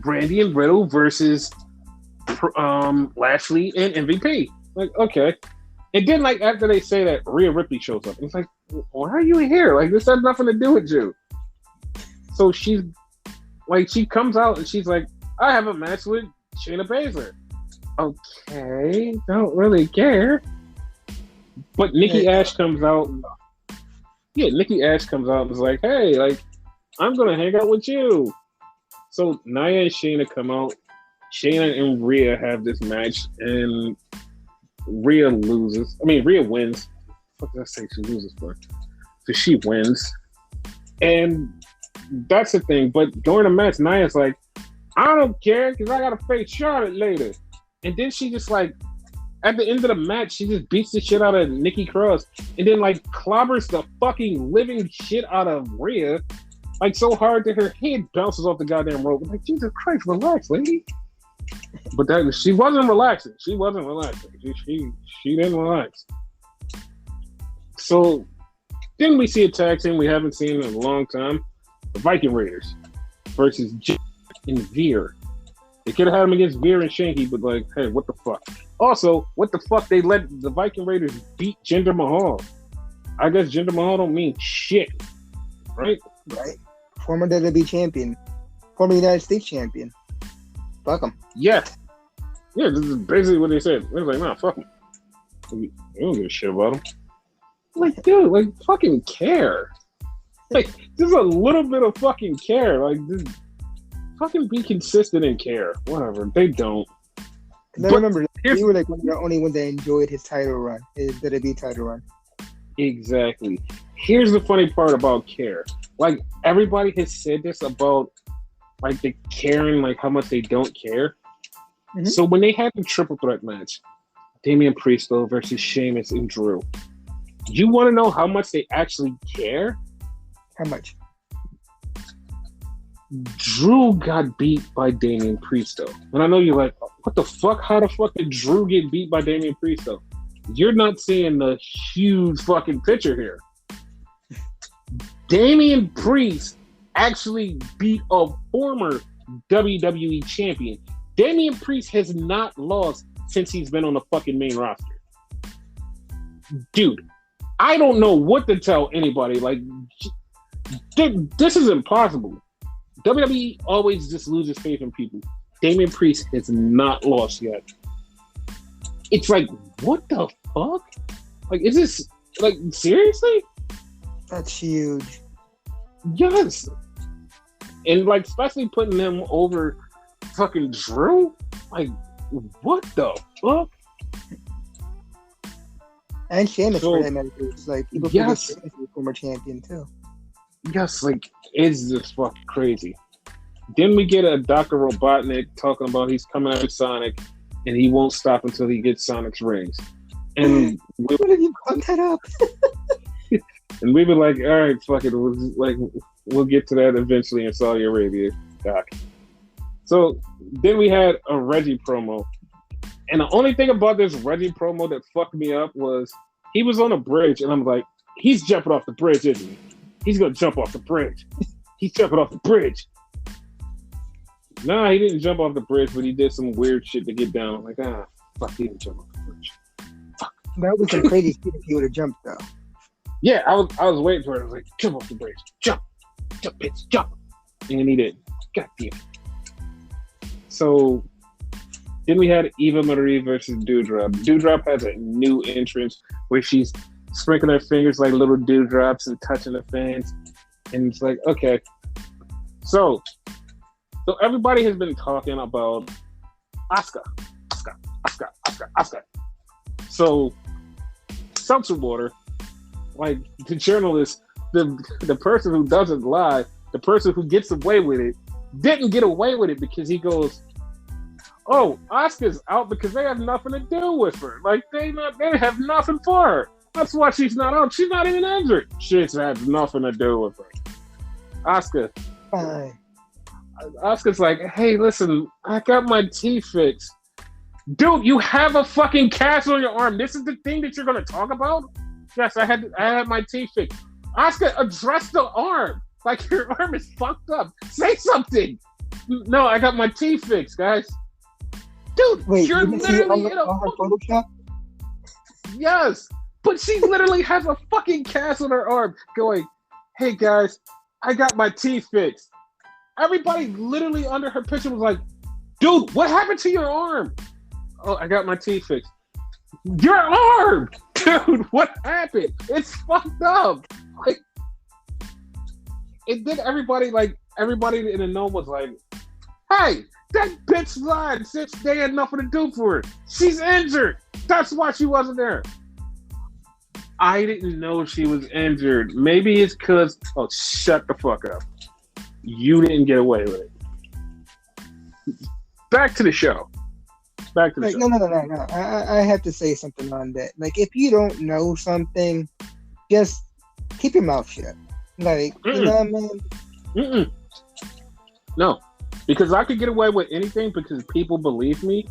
Brandy and Riddle versus Lashley and MVP. Like, okay. And then, like, after they say that, Rhea Ripley shows up. It's like, why are you here? Like, this has nothing to do with you. So she comes out and she's like, I have a match with Shayna Baszler. Okay, don't really care. But Nikki Ash comes out. Nikki Ash comes out and is like, hey, like, I'm going to hang out with you. So Nia and Shayna come out. Shayna and Rhea have this match, and Rhea loses. I mean, Rhea wins. What did I say she loses for? So she wins. And that's the thing. But during the match, Nia's like, I don't care because I got to face Charlotte later. And then she just like, at the end of the match, she just beats the shit out of Nikki Cross and then like clobbers the fucking living shit out of Rhea. Like so hard that her head bounces off the goddamn rope. I'm like, Jesus Christ, relax, lady. But that she wasn't relaxing. She wasn't relaxing. She didn't relax. So then we see a tag team we haven't seen in a long time. The Viking Raiders versus Jake and Veer. They could have had them against Veer and Shanky, but like, hey, what the fuck? Also, what the fuck they let the Viking Raiders beat Jinder Mahal? I guess Jinder Mahal don't mean shit. Right? Right. Former WWE champion. Former United States champion. Fuck him. Yeah. Yeah, this is basically what they said. They was like, nah, fuck him. We don't give a shit about him. Like, dude, like, fucking care. Like, just a little bit of fucking care. Like, just fucking be consistent and care. Whatever. They don't. And I remember, you were like one of the only ones that enjoyed his title run, his WWE title run. Exactly. Here's the funny part about care. Like, everybody has said this about, like, the caring, like, how much they don't care. Mm-hmm. So when they had the triple threat match, Damian Priest versus Sheamus and Drew, you want to know how much they actually care? How much? Drew got beat by Damian Priest. And I know you're like, what the fuck? How the fuck did Drew get beat by Damian Priest? You're not seeing the huge fucking picture here. Damian Priest actually beat a former WWE champion. Damian Priest has not lost since he's been on the fucking main roster. Dude, I don't know what to tell anybody. Like, this is impossible. WWE always just loses faith in people. Damian Priest has not lost yet. It's like, what the fuck? Like, is this, like, seriously? That's huge. Yes. And, like, especially putting him over fucking Drew? Like, what the fuck? And Sheamus for that matter. It's like, people forget Sheamus is a former champion, too. Yes, like, it's just fucking crazy. Then we get a Dr. Robotnik talking about he's coming after Sonic and he won't stop until he gets Sonic's rings. And what have you brought that up? And we were like, all right, fuck it. We'll get to that eventually in Saudi Arabia, Doc. So then we had a Reggie promo. And the only thing about this Reggie promo that fucked me up was he was on a bridge and I'm like, he's jumping off the bridge, isn't he? He's going to jump off the bridge. He's jumping off the bridge. Nah, he didn't jump off the bridge, but he did some weird shit to get down. I'm like, fuck, he didn't jump off the bridge. Fuck. That was some crazy shit if he would have jumped, though. Yeah, I was waiting for it. I was like, jump off the bridge. Jump. Jump, bitch. Jump. And he did. God damn it. So then we had Eva Marie versus Doudrop. Doudrop has a new entrance where she's sprinkling her fingers like little dewdrops and touching the fans. And it's like, okay. So everybody has been talking about Asuka. So seltzer water, like the journalist, the person who doesn't lie, the person who gets away with it, didn't get away with it because he goes, oh, Asuka's out because they have nothing to do with her. Like they have nothing for her. That's why she's not out. She's not even injured. Shit has nothing to do with her. Asuka. Fine. Asuka's like, hey, listen, I got my teeth fixed. Dude, you have a fucking cast on your arm. This is the thing that you're gonna talk about? Yes, I had my teeth fixed. Asuka, address the arm. Like your arm is fucked up. Say something. No, I got my teeth fixed, guys. Dude, wait, you're literally in a Photoshop. Yes, but she literally has a fucking cast on her arm going, hey guys, I got my teeth fixed. Everybody literally under her picture was like, dude, what happened to your arm? Oh, I got my teeth fixed. Your arm! Dude, what happened? It's fucked up. Like, it did everybody in the know was like, Hey, that bitch lied since they had nothing to do for her. She's injured. That's why she wasn't there. I didn't know she was injured. Maybe it's because, oh, shut the fuck up. You didn't get away with it. Back to the show. Back to the show. No. I have to say something on that. Like, if you don't know something, just keep your mouth shut. Like, you know what I mean? No. Because I could get away with anything because people believe me.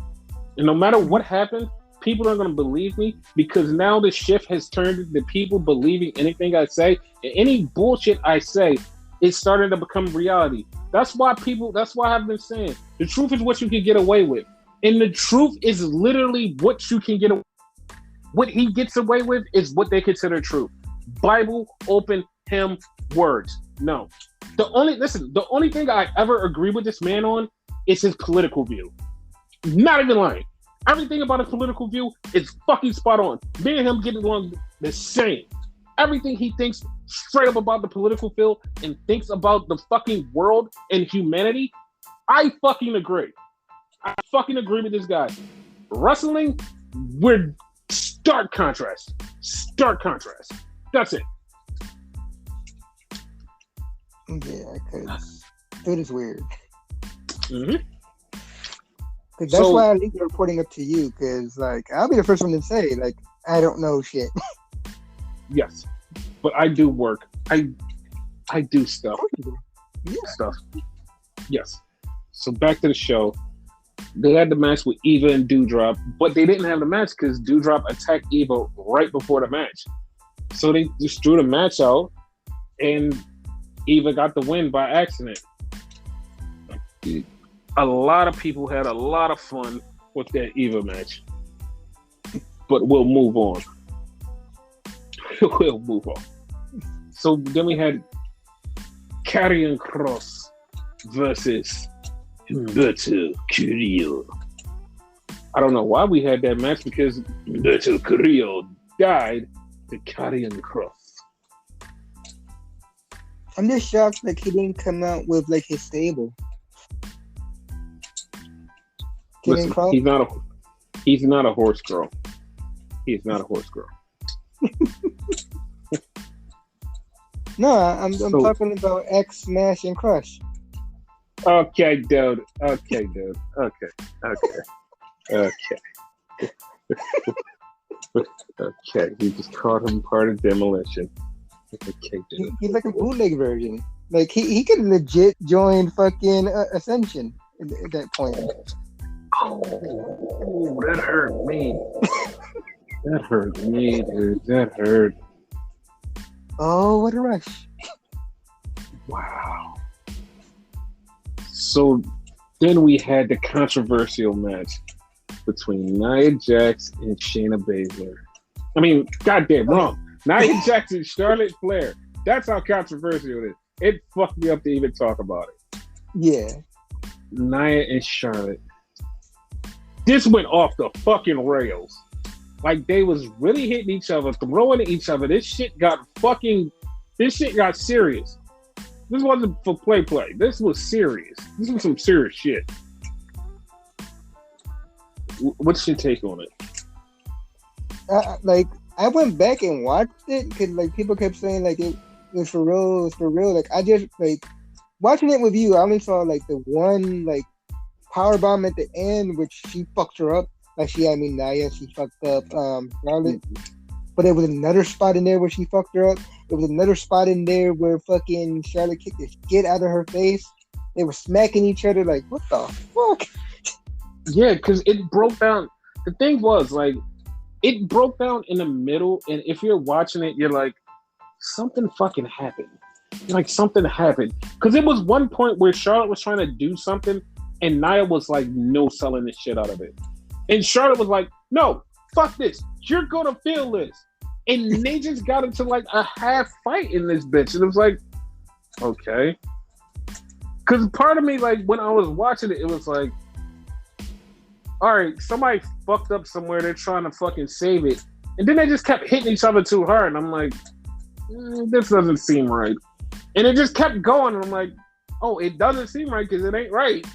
And no matter what happened, people are going to believe me because now the shift has turned into people believing anything I say. And any bullshit I say is starting to become reality. That's why I've been saying the truth is what you can get away with. And the truth is literally what you can get away with. What he gets away with is what they consider truth. Bible, open, hymn, words. No. The only thing I ever agree with this man on is his political view. Not even lying. Everything about his political view is fucking spot on. Me and him get along the same. Everything he thinks straight up about the political field and thinks about the fucking world and humanity, I fucking agree. I fucking agree with this guy. Wrestling, we're stark contrast. Stark contrast. That's it. Yeah, because it is weird. Mm-hmm. Cause that's why I leave the reporting up to you. Because like I'll be the first one to say like I don't know shit. Yes, but I do work. I do stuff. Yeah. Stuff. Yes. So back to the show. They had the match with Eva and Doudrop, but they didn't have the match because Doudrop attacked Eva right before the match. So they just drew the match out, and Eva got the win by accident. A lot of people had a lot of fun with that Eva match, but we'll move on. We'll move on. So then we had Karrion Kross versus Humberto Carrillo. I don't know why we had that match because Humberto Carrillo died to Karrion Kross. I'm just shocked like he didn't come out with like his stable. Listen, he's not a horse girl. He's not a horse girl. No, I'm talking about X, Smash, and Crush. Okay, dude. Okay. Okay, he just called him part of Demolition. Okay, dude. He's like a bootleg version. Like he could legit join fucking Ascension at that point. Oh, that hurt me. That hurt me, dude. That hurt. Oh, what a rush. Wow. So then we had the controversial match between Nia Jax and Shayna Baszler. I mean, goddamn wrong. Nia Jax and Charlotte Flair. That's how controversial it is. It fucked me up to even talk about it. Yeah. Nia and Charlotte. This went off the fucking rails. Like they was really hitting each other, throwing at each other. This shit got serious. This wasn't for play. This was serious. This was some serious shit. What's your take on it? Like I went back and watched it because like people kept saying like it was for real, it's for real. Like I just like watching it with you. I only saw like the one like power bomb at the end, which she fucked her up. Like Nia, she fucked up Charlotte. But there was another spot in there where she fucked her up. There was another spot in there where fucking Charlotte kicked the shit out of her face. They were smacking each other like, what the fuck? Yeah, because it broke down. The thing was, like, it broke down in the middle, and if you're watching it, you're like, something fucking happened. Like, something happened. Because it was one point where Charlotte was trying to do something, and Nia was like, no selling the shit out of it. And Charlotte was like, no, fuck this. You're going to feel this. And they just got into like a half fight in this bitch. And it was like, okay. Because part of me, like, when I was watching it, it was like, all right, somebody fucked up somewhere. They're trying to fucking save it. And then they just kept hitting each other too hard. And I'm like, this doesn't seem right. And it just kept going. And I'm like, oh, it doesn't seem right because it ain't right.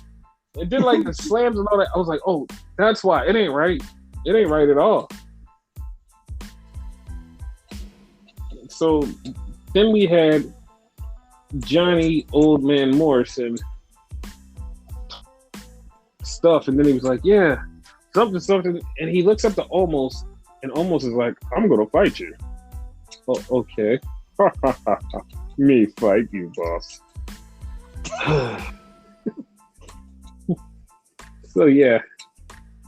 And then like the slams and all that, I was like, oh, that's why. It ain't right. It ain't right at all. So then we had Johnny Old Man Morrison stuff, and then he was like, yeah, something, and he looks up to Almost, and Almost is like, I'm gonna fight you. Oh, okay. Me fight you, boss. So yeah,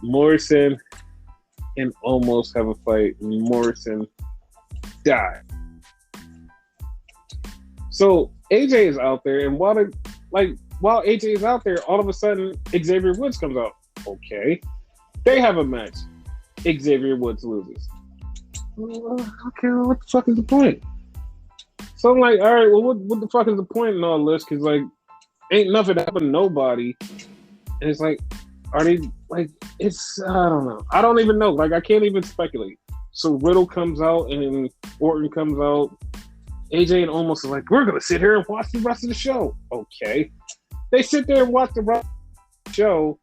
Morrison and Almost have a fight. Morrison died. So AJ is out there, and while AJ is out there, all of a sudden Xavier Woods comes out. Okay, they have a match. Xavier Woods loses. Okay, well, what the fuck is the point? So I'm like, all right, well, what the fuck is the point in all this? Because like, ain't nothing happened to nobody, and it's like, are they like? It's I don't know. I don't even know. Like, I can't even speculate. So Riddle comes out and Orton comes out. AJ and Almost are like, we're gonna sit here and watch the rest of the show. Okay, they sit there and watch the rest of the show,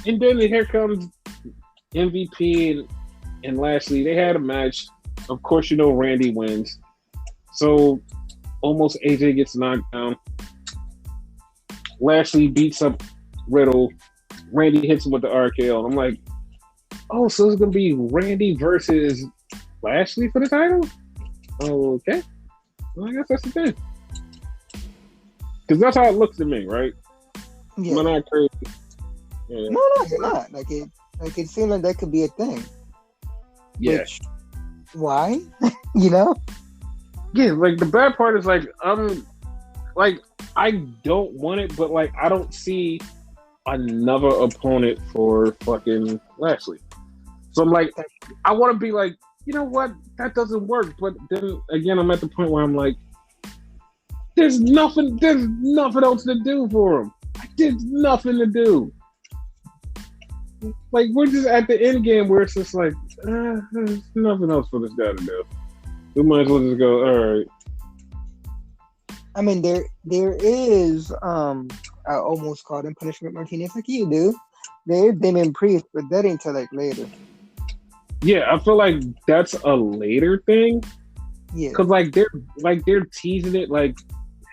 and then here comes MVP and Lashley. They had a match. Of course, you know Randy wins. So Almost AJ gets knocked down. Lashley beats up Riddle. Randy hits him with the RKO. And I'm like, oh, so it's gonna be Randy versus Lashley for the title? Okay. Well, I guess that's the thing. Because that's how it looks to me, right? Yeah. Am I not crazy? Yeah. No, you're not. Like it seemed like that could be a thing. Yeah. Which, why? You know? Yeah, like the bad part is like I don't want it, but like I don't see another opponent for fucking Lashley. So I'm like, I want to be like, you know what? That doesn't work. But then again, I'm at the point where I'm like, there's nothing else to do for him. There's nothing to do. Like, we're just at the end game where it's just like, there's nothing else for this guy to do. We might as well just go, all right. I mean, there is, I almost called him Punishment Martinez like you do. There's Damien Priest, but that ain't till like later. Yeah, I feel like that's a later thing. Yeah. Because they're teasing it like,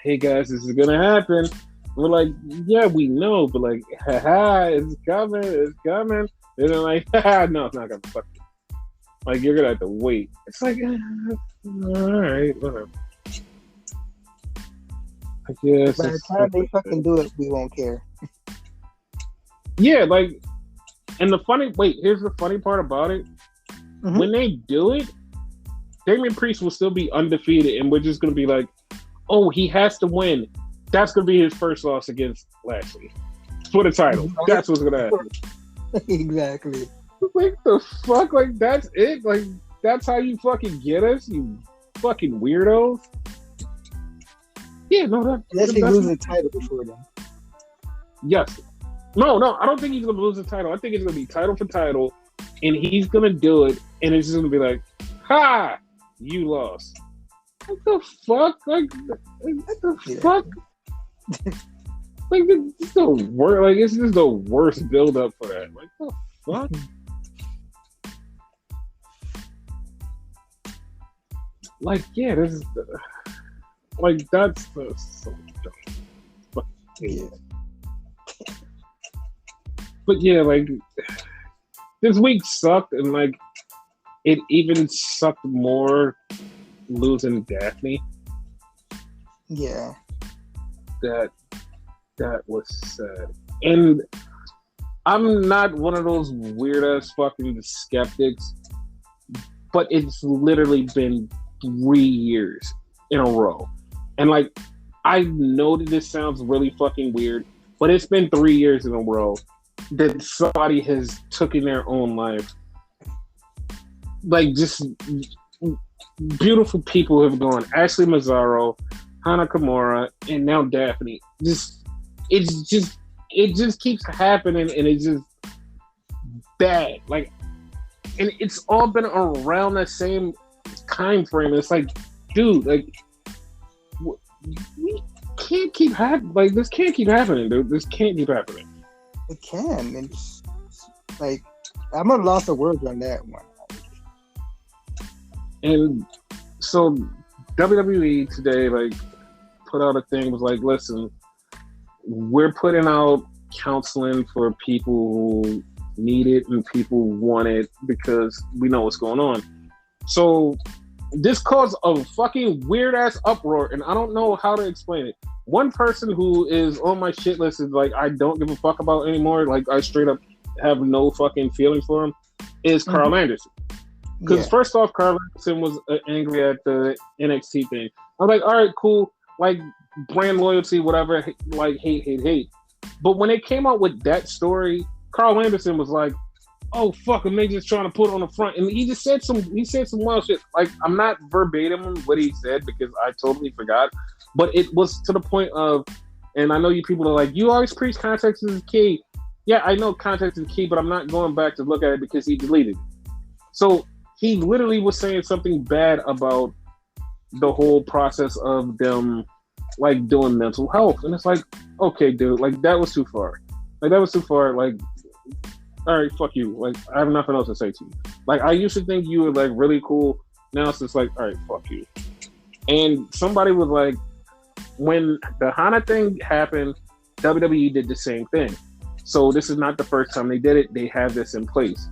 hey guys, this is gonna happen. We're like, yeah, we know, but like, haha, it's coming. And they're like, haha, no, it's not gonna fuck you. Like, you're gonna have to wait. It's like, all right, whatever. I guess. By the time they fucking do it, we won't care. Yeah, like, and here's the funny part about it. Mm-hmm. When they do it, Damian Priest will still be undefeated, and we're just gonna be like, oh, he has to win. That's gonna be his first loss against Lashley for the title. That's what's gonna happen. Exactly. Like the fuck? Like that's it? Like that's how you fucking get us? You fucking weirdos? Yeah, no, unless he loses the title before then. Yes. No, I don't think he's gonna lose the title. I think it's gonna be title for title, and he's gonna do it, and it's just gonna be like, ha! You lost. What the fuck? Like, what the fuck? Like, it's the worst. Like, it's just the worst build up for that. Like, what the fuck? Like, yeah, this is like that's so dumb. Yeah. But yeah, like this week sucked, and like it even sucked more losing Daphne. Yeah. That was sad. And I'm not one of those weird ass fucking skeptics, but it's literally been 3 years in a row. And like, I know that this sounds really fucking weird, but it's been 3 years in a row that somebody has taken their own life. Like, just beautiful people have gone. Ashley Mazzaro, Hana Kimura, and now Daphne. It just keeps happening, and it's just bad. Like, and it's all been around the same time frame. It's like, dude, like, we can't keep happening. Like, this can't keep happening, dude. This can't keep happening. It can. It's like I'm at a loss of words on that one. And so WWE today, like, put out a thing, was like, listen, we're putting out counseling for people who need it and people want it because we know what's going on. So this caused a fucking weird ass uproar, and I don't know how to explain it. One person who is on my shit list is like, I don't give a fuck about anymore. Like, I straight up have no fucking feelings for him. Is Carl Anderson. Because first off, Carl Anderson was angry at the NXT thing. I'm like, all right, cool. Like, brand loyalty, whatever. Like, hate. But when they came out with that story, Carl Anderson was like, oh fuck, and they just trying to put on the front, and he said some wild shit. Like, I'm not verbatim what he said because I totally forgot, but it was to the point of, and I know you people are like, you always preach context is key. Yeah, I know context is key, but I'm not going back to look at it because he deleted it. So he literally was saying something bad about the whole process of them like doing mental health, and it's like, okay, dude, like that was too far. Like all right, fuck you. Like, I have nothing else to say to you. Like, I used to think you were like really cool. Now it's just like, all right, fuck you. And somebody was like, when the Hana thing happened, WWE did the same thing. So this is not the first time they did it. They have this in place.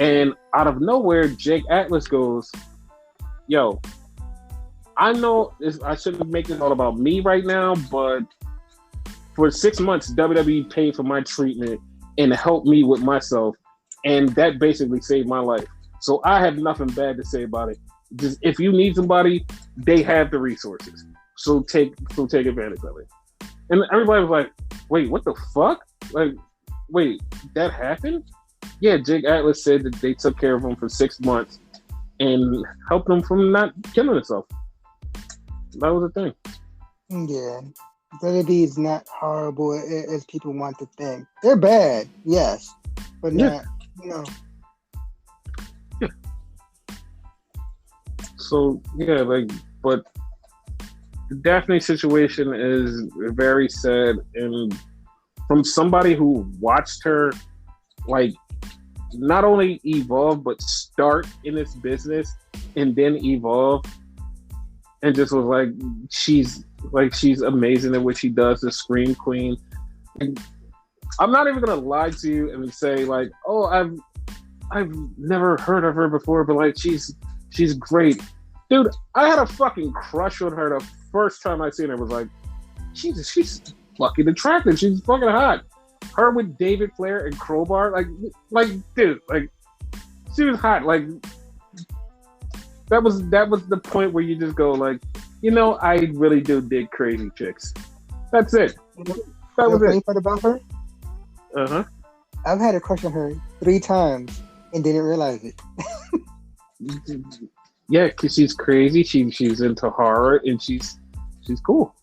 And out of nowhere, Jake Atlas goes, yo, I know I shouldn't make this all about me right now, but for 6 months, WWE paid for my treatment and helped me with myself, and that basically saved my life. So I have nothing bad to say about it. Just, if you need somebody, they have the resources. So take advantage of it. And everybody was like, wait, what the fuck? Like, wait, that happened? Yeah, Jake Atlas said that they took care of him for 6 months and helped him from not killing himself. That was the thing. Yeah. WWE is not horrible as people want to think. They're bad, yes, but not, Yeah. So, yeah, like, but the Daphne situation is very sad, and from somebody who watched her, like, not only evolve, but start in this business and then evolve, and just was like, she's amazing at what she does, the Scream Queen. And I'm not even gonna lie to you and say like, oh, I've never heard of her before, but like she's great. Dude, I had a fucking crush on her the first time I seen her. Was like, she's fucking attractive. She's fucking hot. Her with David Flair and Crowbar, like dude, like she was hot. Like that was the point where you just go like, you know, I really do dig crazy chicks. That's it. That was it. Part about her? Uh-huh. I've had a crush on her 3 times and didn't realize it. Yeah, because she's crazy. She's into horror and she's cool.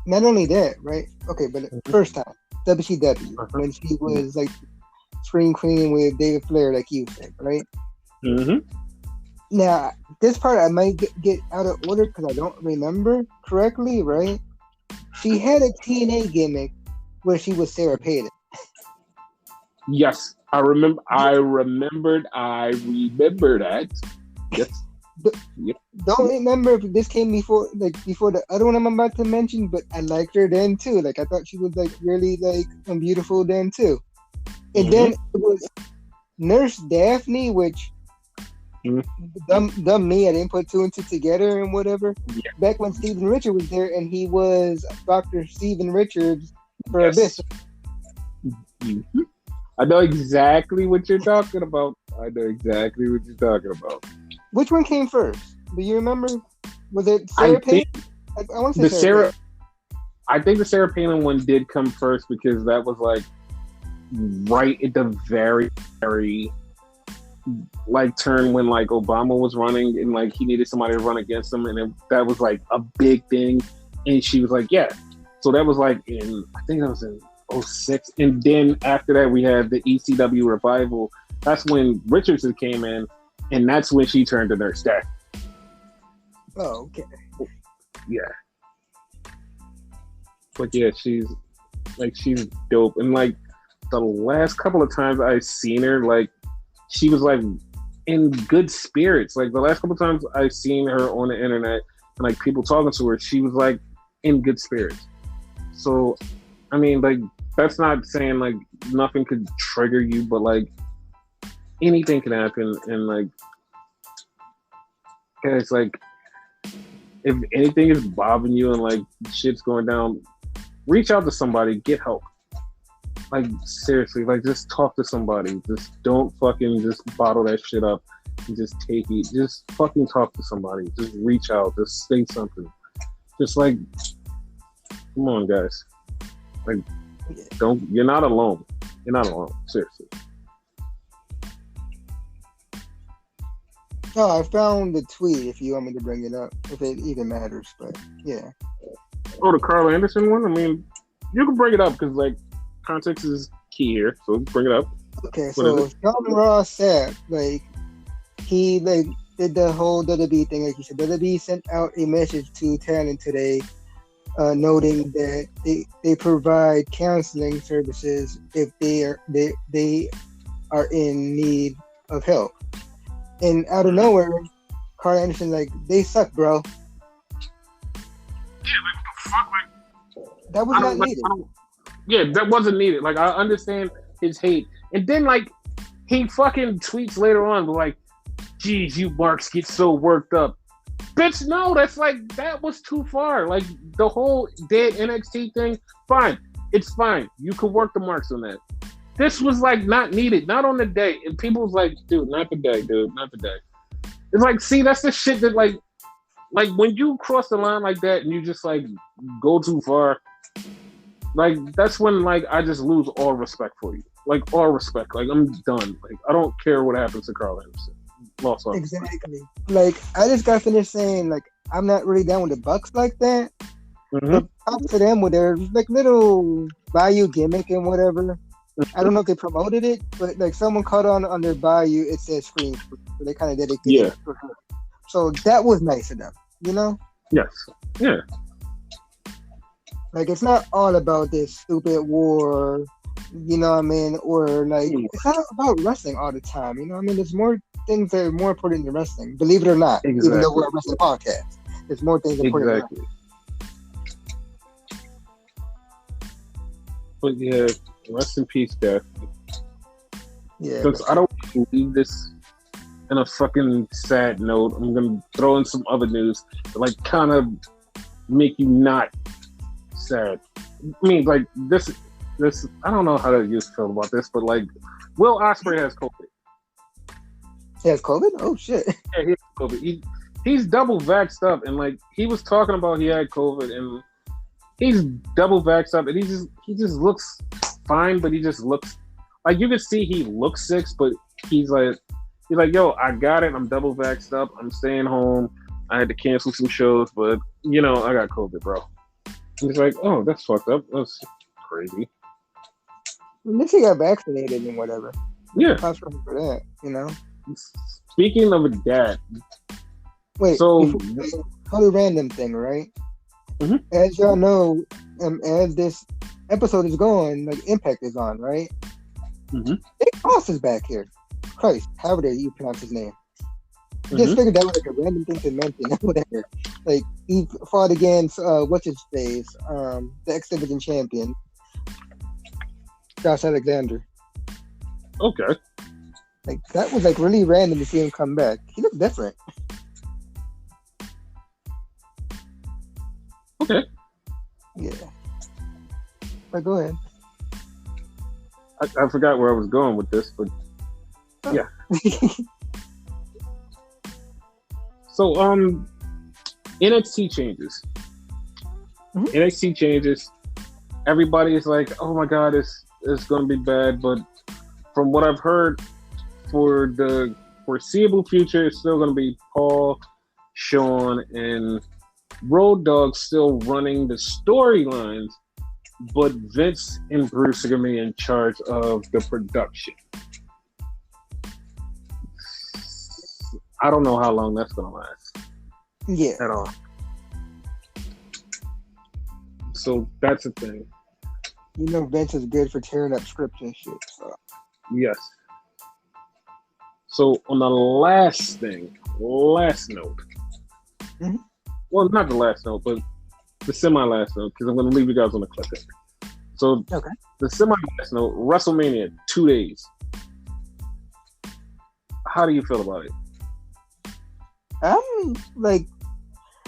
Not only that, right? Okay, but the first time, WCW, when she was like Scream Queen with David Flair, like you said, right? Mm-hmm. Now, this part I might get out of order because I don't remember correctly, right? She had a TNA gimmick where she was Sarah Palin. Yes, I remember that. Yes. Yep. Don't remember if this came before the other one I'm about to mention, but I liked her then too. Like I thought she was like really like beautiful then too. And then it was Nurse Daphne, which dumb me, I didn't put 2 and 2 together and whatever. Yeah. Back when Steven Richards was there, and he was Dr. Steven Richards for Abyss. Mm-hmm. I know exactly what you're talking about. Which one came first? Do you remember? Was it Sarah Palin? I want to say Sarah. I think the Sarah Palin one did come first because that was like right at the very, very like turn when like Obama was running and like he needed somebody to run against him, and that was like a big thing. And she was like, yeah. So that was like I think that was in 2006. And then after that we had the ECW revival. That's when Richardson came in, and that's when she turned to Nurse Daphne. Oh, okay. Yeah. But yeah, she's dope. And like the last couple of times I've seen her, like she was like in good spirits. Like the last couple of times I've seen her on the internet and like people talking to her, she was like in good spirits. So, I mean, like that's not saying like nothing could trigger you, but like anything can happen, and like guys, like if anything is bothering you and like shit's going down, reach out to somebody, get help. Like seriously, like just talk to somebody. Just don't fucking just bottle that shit up and just take it. Just fucking talk to somebody. Just reach out. Just say something. Just like, come on, guys. Like, don't. You're not alone. You're not alone. Seriously. Oh, I found the tweet. If you want me to bring it up, if it even matters, but yeah. Oh, the Carl Anderson one. I mean, you can bring it up because like context is key here. So bring it up. Okay, so Sean Ross said like he like did the whole WWE thing, like he said. WWE sent out a message to talent today, noting that they provide counseling services if they are in need of help. And out of nowhere, Carl Anderson like, they suck, bro. Yeah, like what the fuck, like that was not needed. Yeah, that wasn't needed. Like I understand his hate, and then like he fucking tweets later on like, "Geez, you marks get so worked up." Bitch, no, that's like that was too far. Like the whole dead NXT thing, fine, it's fine. You could work the marks on that. This was like not needed, not on the day. And people was like, dude, not today, dude, not today. It's like, see, that's the shit that like when you cross the line like that and you just like go too far, like that's when like I just lose all respect for you. Like all respect. Like I'm done. Like I don't care what happens to Carl Anderson. Lost all exactly. Like I just got finished saying like I'm not really down with the Bucks like that. Mm-hmm. But up to them with their like little Bayou gimmick and whatever. I don't know if they promoted it, but like someone caught on their Bayou, it says Scream. So they kind of dedicated it for her. So that was nice of them, you know? Yes. Yeah. Like it's not all about this stupid war, you know what I mean? Or like it's not about wrestling all the time, you know what I mean? There's more things that are more important than wrestling, believe it or not. Exactly. Even though we're a wrestling podcast, there's more things important. Exactly. But yeah, rest in peace, Death. Yeah. Because I don't leave this in a fucking sad note. I'm gonna throw in some other news to like kind of make you not sad. I mean, like this. I don't know how you feel about this, but like, Will Ospreay has COVID. He has COVID? Oh shit! Yeah, he has COVID. He's double vaxxed up, and like he was talking about he had COVID, and he's double vaxxed up, and he just looks fine, but he just looks like you can see he looks sick, but he's like, yo, I got it. I'm double vaxxed up. I'm staying home. I had to cancel some shows, but you know, I got COVID, bro. And he's like, oh, that's fucked up. That's crazy. At least he got vaccinated and whatever. Yeah. Props for that, you know. Speaking of that, wait. So totally random thing, right? Mm-hmm. As y'all know, as this episode is going, like Impact is on, right? Mm-hmm. Big Boss is back here. Christ, however you pronounce his name. Mm-hmm. Just figured that was like a random thing to mention. Whatever. Like he fought against what's his face, the X Division champion, Josh Alexander. Okay. Like that was like really random to see him come back. He looked different. Okay. Yeah. But go ahead. I forgot where I was going with this, but yeah. So NXT changes. Mm-hmm. NXT changes. Everybody is like, oh my god, it's gonna be bad, but from what I've heard, for the foreseeable future, it's still gonna be Paul, Sean, and Road Dogg still running the storylines, but Vince and Bruce are gonna be in charge of the production. I don't know how long that's gonna last. Yeah. At all. So that's the thing. You know Vince is good for tearing up scripts and shit. So Yes. So on the last note. Mhm. Well, not the last note, but the semi-last note, because I'm going to leave you guys on a cliffhanger. So okay. the semi-last note, WrestleMania, 2 days. How do you feel about it? I'm like,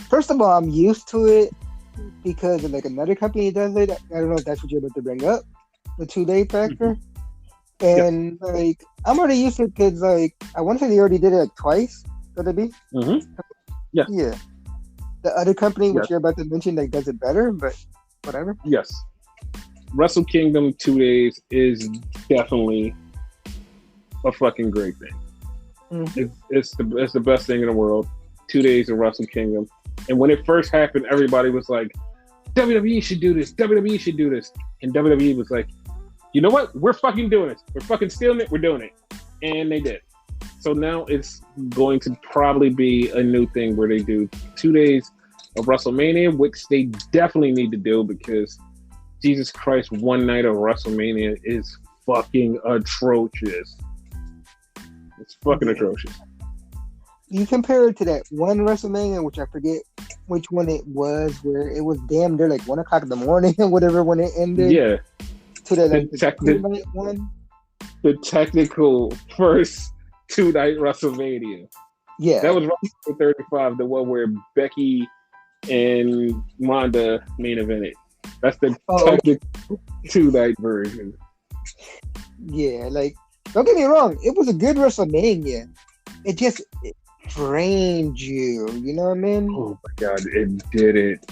first of all, I'm used to it because of, like, another company does it. I don't know if that's what you're about to bring up, the 2 day factor. And like, I'm already used to it because, like, I want to say they already did it like twice. Could it be? Mm-hmm. Yeah. Yeah. The other company, which Yes. you're about to mention, like, does it better, but whatever. Yes. Wrestle Kingdom 2 days is definitely a fucking great thing. Mhm. It's the best thing in the world. 2 days of Wrestle Kingdom. And when it first happened, everybody was like, WWE should do this. WWE should do this. And WWE was like, you know what? We're fucking doing it. We're fucking stealing it. We're doing it. And they did. So now it's going to probably be a new thing where they do 2 days of WrestleMania, which they definitely need to do because Jesus Christ, one night of WrestleMania is fucking atrocious. It's fucking atrocious. You compare it to that one WrestleMania, which I forget which one it was, where it was damn near like 1 o'clock in the morning or whatever when it ended. Yeah. To that, like, the 2 night one. The technical first 2 night WrestleMania. Yeah. That was WrestleMania 35, the one where Becky and Ronda main evented. That's the technical 2 night version. Yeah, like, don't get me wrong, it was a good WrestleMania. It just drained you. You know what I mean? Oh my god, it did it.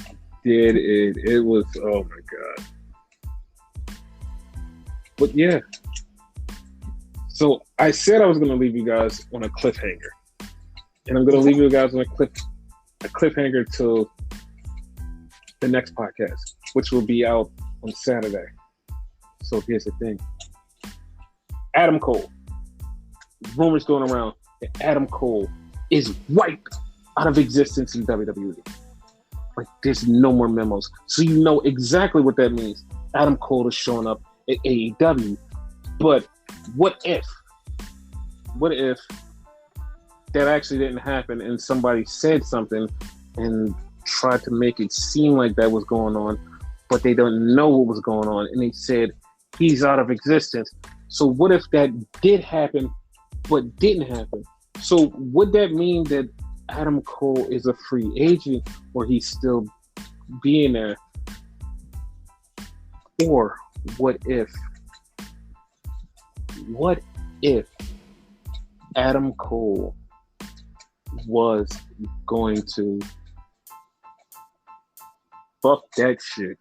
It was, oh my god. But yeah. So I said I was going to leave you guys on a cliffhanger. And I'm going to leave you guys on a cliffhanger till the next podcast, which will be out on Saturday. So here's the thing. Adam Cole. Rumors going around that Adam Cole is wiped out of existence in WWE. Like, there's no more memos. So you know exactly what that means. Adam Cole is showing up at AEW. But what if that actually didn't happen and somebody said something and tried to make it seem like that was going on, but they don't know what was going on, and they said he's out of existence. So what if that did happen but didn't happen? So would that mean that Adam Cole is a free agent, or he's still being there? Or what if Adam Cole was going to fuck that shit